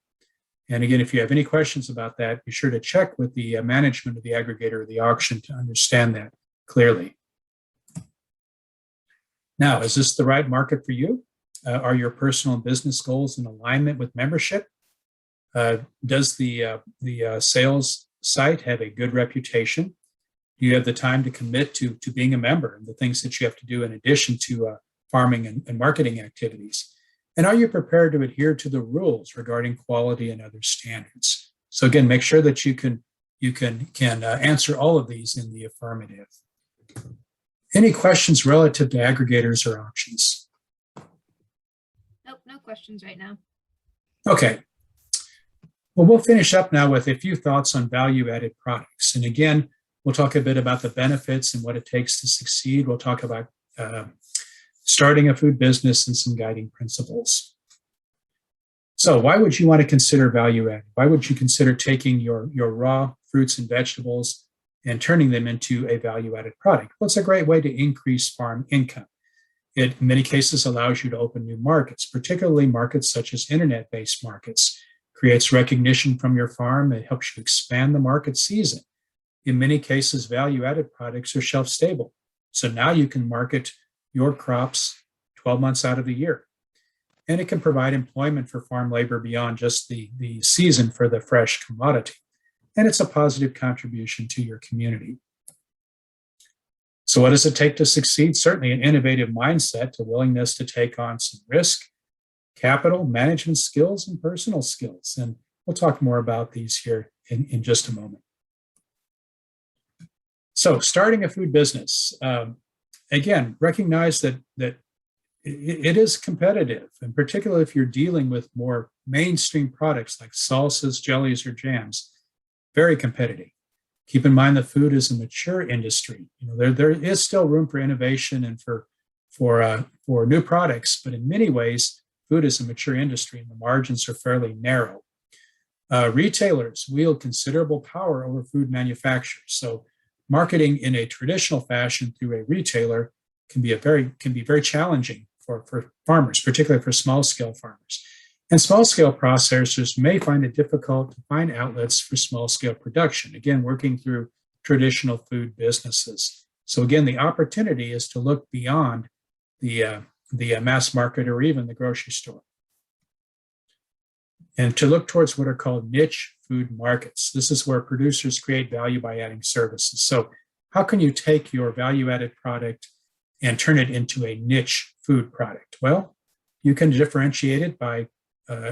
And again, if you have any questions about that, be sure to check with the management of the aggregator or the auction to understand that clearly. Now, is this the right market for you? Are your personal and business goals in alignment with membership? Does the sales site have a good reputation? Do you have the time to commit to being a member and the things that you have to do in addition to farming and marketing activities? And are you prepared to adhere to the rules regarding quality and other standards? So again, make sure that you can answer all of these in the affirmative. Any questions relative to aggregators or auctions? Nope, no questions right now. Okay. Well, we'll finish up now with a few thoughts on value-added products. And again, we'll talk a bit about the benefits and what it takes to succeed. We'll talk about starting a food business and some guiding principles. So why would you want to consider value-added? Why would you consider taking your raw fruits and vegetables and turning them into a value-added product? Well, it's a great way to increase farm income. It, in many cases, allows you to open new markets, particularly markets such as internet-based markets. Creates recognition from your farm. It helps you expand the market season. In many cases, value-added products are shelf-stable. So now you can market your crops 12 months out of the year. And it can provide employment for farm labor beyond just the season for the fresh commodity. And it's a positive contribution to your community. So what does it take to succeed? Certainly an innovative mindset, a willingness to take on some risk, capital, management skills, and personal skills. And we'll talk more about these here in just a moment. So starting a food business, again, recognize that it is competitive, and particularly if you're dealing with more mainstream products like salsas, jellies, or jams, very competitive. Keep in mind that food is a mature industry. There is still room for innovation and for new products, but in many ways, food is a mature industry and the margins are fairly narrow. Retailers wield considerable power over food manufacturers. So marketing in a traditional fashion through a retailer can be very challenging for farmers, particularly for small-scale farmers. And small-scale processors may find it difficult to find outlets for small-scale production, again, working through traditional food businesses. So again, the opportunity is to look beyond the mass market or even the grocery store, and to look towards what are called niche food markets. This is where producers create value by adding services. So how can you take your value-added product and turn it into a niche food product? Well, you can differentiate it by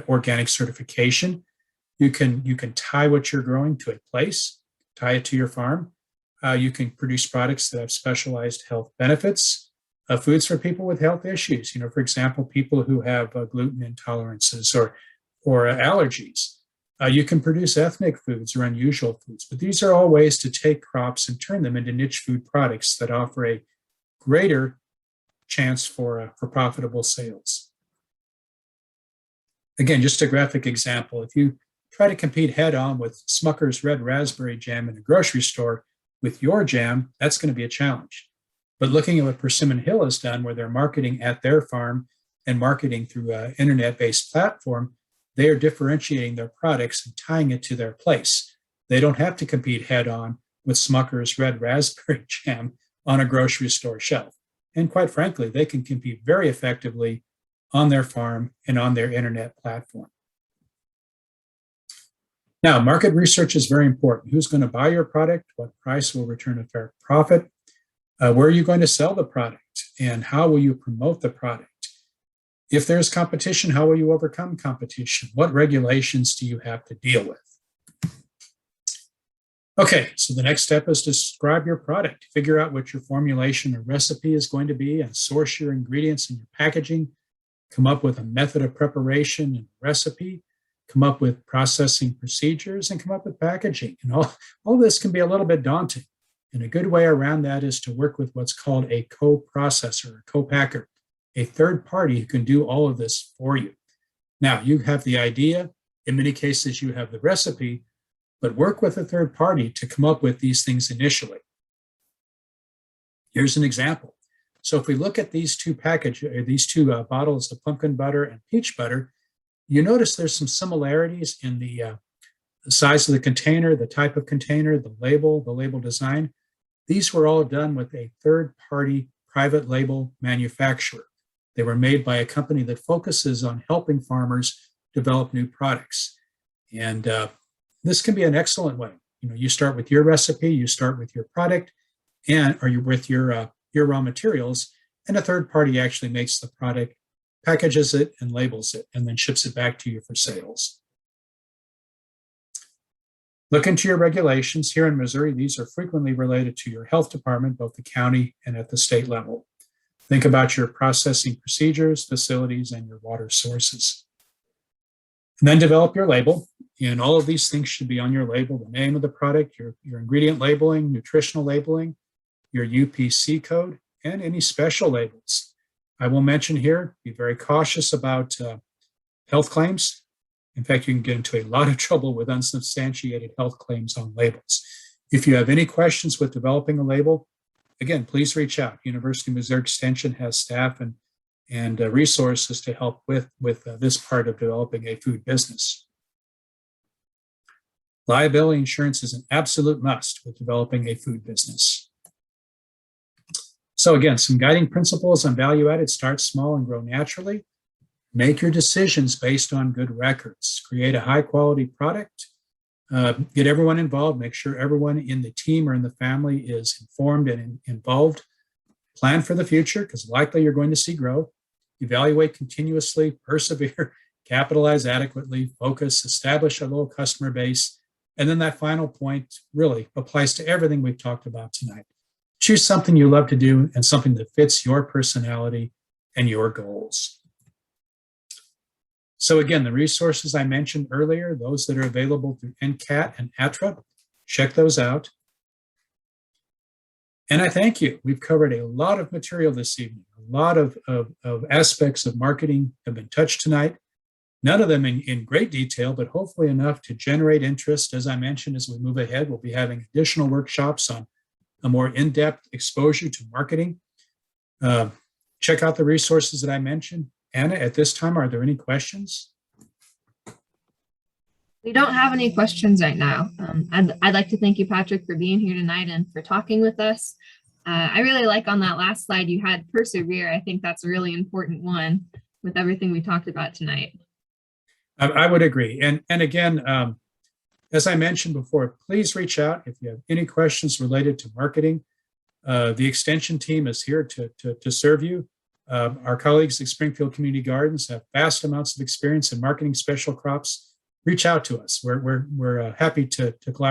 organic certification. You can tie what you're growing to a place, tie it to your farm. You can produce products that have specialized health benefits, foods for people with health issues. For example, people who have gluten intolerances or allergies. You can produce ethnic foods or unusual foods, but these are all ways to take crops and turn them into niche food products that offer a greater chance for profitable sales. Again, just a graphic example. If you try to compete head-on with Smucker's red raspberry jam in a grocery store with your jam, that's going to be a challenge. But looking at what Persimmon Hill has done, where they're marketing at their farm and marketing through an internet-based platform, they are differentiating their products and tying it to their place. They don't have to compete head-on with Smucker's red raspberry jam on a grocery store shelf. And quite frankly, they can compete very effectively on their farm and on their internet platform. Now, market research is very important. Who's going to buy your product? What price will return a fair profit? Where are you going to sell the product? And how will you promote the product? If there's competition, how will you overcome competition? What regulations do you have to deal with? Okay, so the next step is to describe your product. Figure out what your formulation or recipe is going to be and source your ingredients and your packaging. come up with a method of preparation and recipe, come up with processing procedures, and come up with packaging. And all this can be a little bit daunting. And a good way around that is to work with what's called a co-processor, a co-packer, a third party who can do all of this for you. Now, you have the idea. In many cases, you have the recipe, but work with a third party to come up with these things initially. Here's an example. So if we look at these two bottles of pumpkin butter and peach butter, you notice there's some similarities in the size of the container, the type of container, the label design. These were all done with a third-party private label manufacturer. They were made by a company that focuses on helping farmers develop new products. And this can be an excellent way. You start with your recipe, you start with your product, or you with your raw materials, and a third party actually makes the product, packages it, and labels it, and then ships it back to you for sales. Look into your regulations. Here in Missouri, these are frequently related to your health department, both the county and at the state level. Think about your processing procedures, facilities, and your water sources. And then develop your label. And all of these things should be on your label: the name of the product, your ingredient labeling, nutritional labeling, your UPC code, and any special labels. I will mention here, be very cautious about health claims. In fact, you can get into a lot of trouble with unsubstantiated health claims on labels. If you have any questions with developing a label, again, please reach out. University of Missouri Extension has staff and resources to help with this part of developing a food business. Liability insurance is an absolute must with developing a food business. So again, some guiding principles on value added: start small and grow naturally. Make your decisions based on good records. Create a high quality product. Get everyone involved. Make sure everyone in the team or in the family is informed and involved. Plan for the future, because likely you're going to see growth. Evaluate continuously, persevere, capitalize adequately, focus, establish a low customer base. And then that final point really applies to everything we've talked about tonight. Choose something you love to do and something that fits your personality and your goals. So again, the resources I mentioned earlier, those that are available through NCAT and ATRA, check those out. And I thank you. We've covered a lot of material this evening. A lot of aspects of marketing have been touched tonight. None of them in great detail, but hopefully enough to generate interest. As I mentioned, as we move ahead, we'll be having additional workshops on a more in-depth exposure to marketing. Check out the resources that I mentioned. Anna, at this time, are there any questions? We don't have any questions right now. I'd like to thank you, Patrick, for being here tonight and for talking with us. I really like on that last slide you had persevere. I think that's a really important one with everything we talked about tonight. I would agree. And again, as I mentioned before, please reach out if you have any questions related to marketing. The extension team is here to serve you. Our colleagues at Springfield Community Gardens have vast amounts of experience in marketing special crops. Reach out to us. We're happy to collaborate.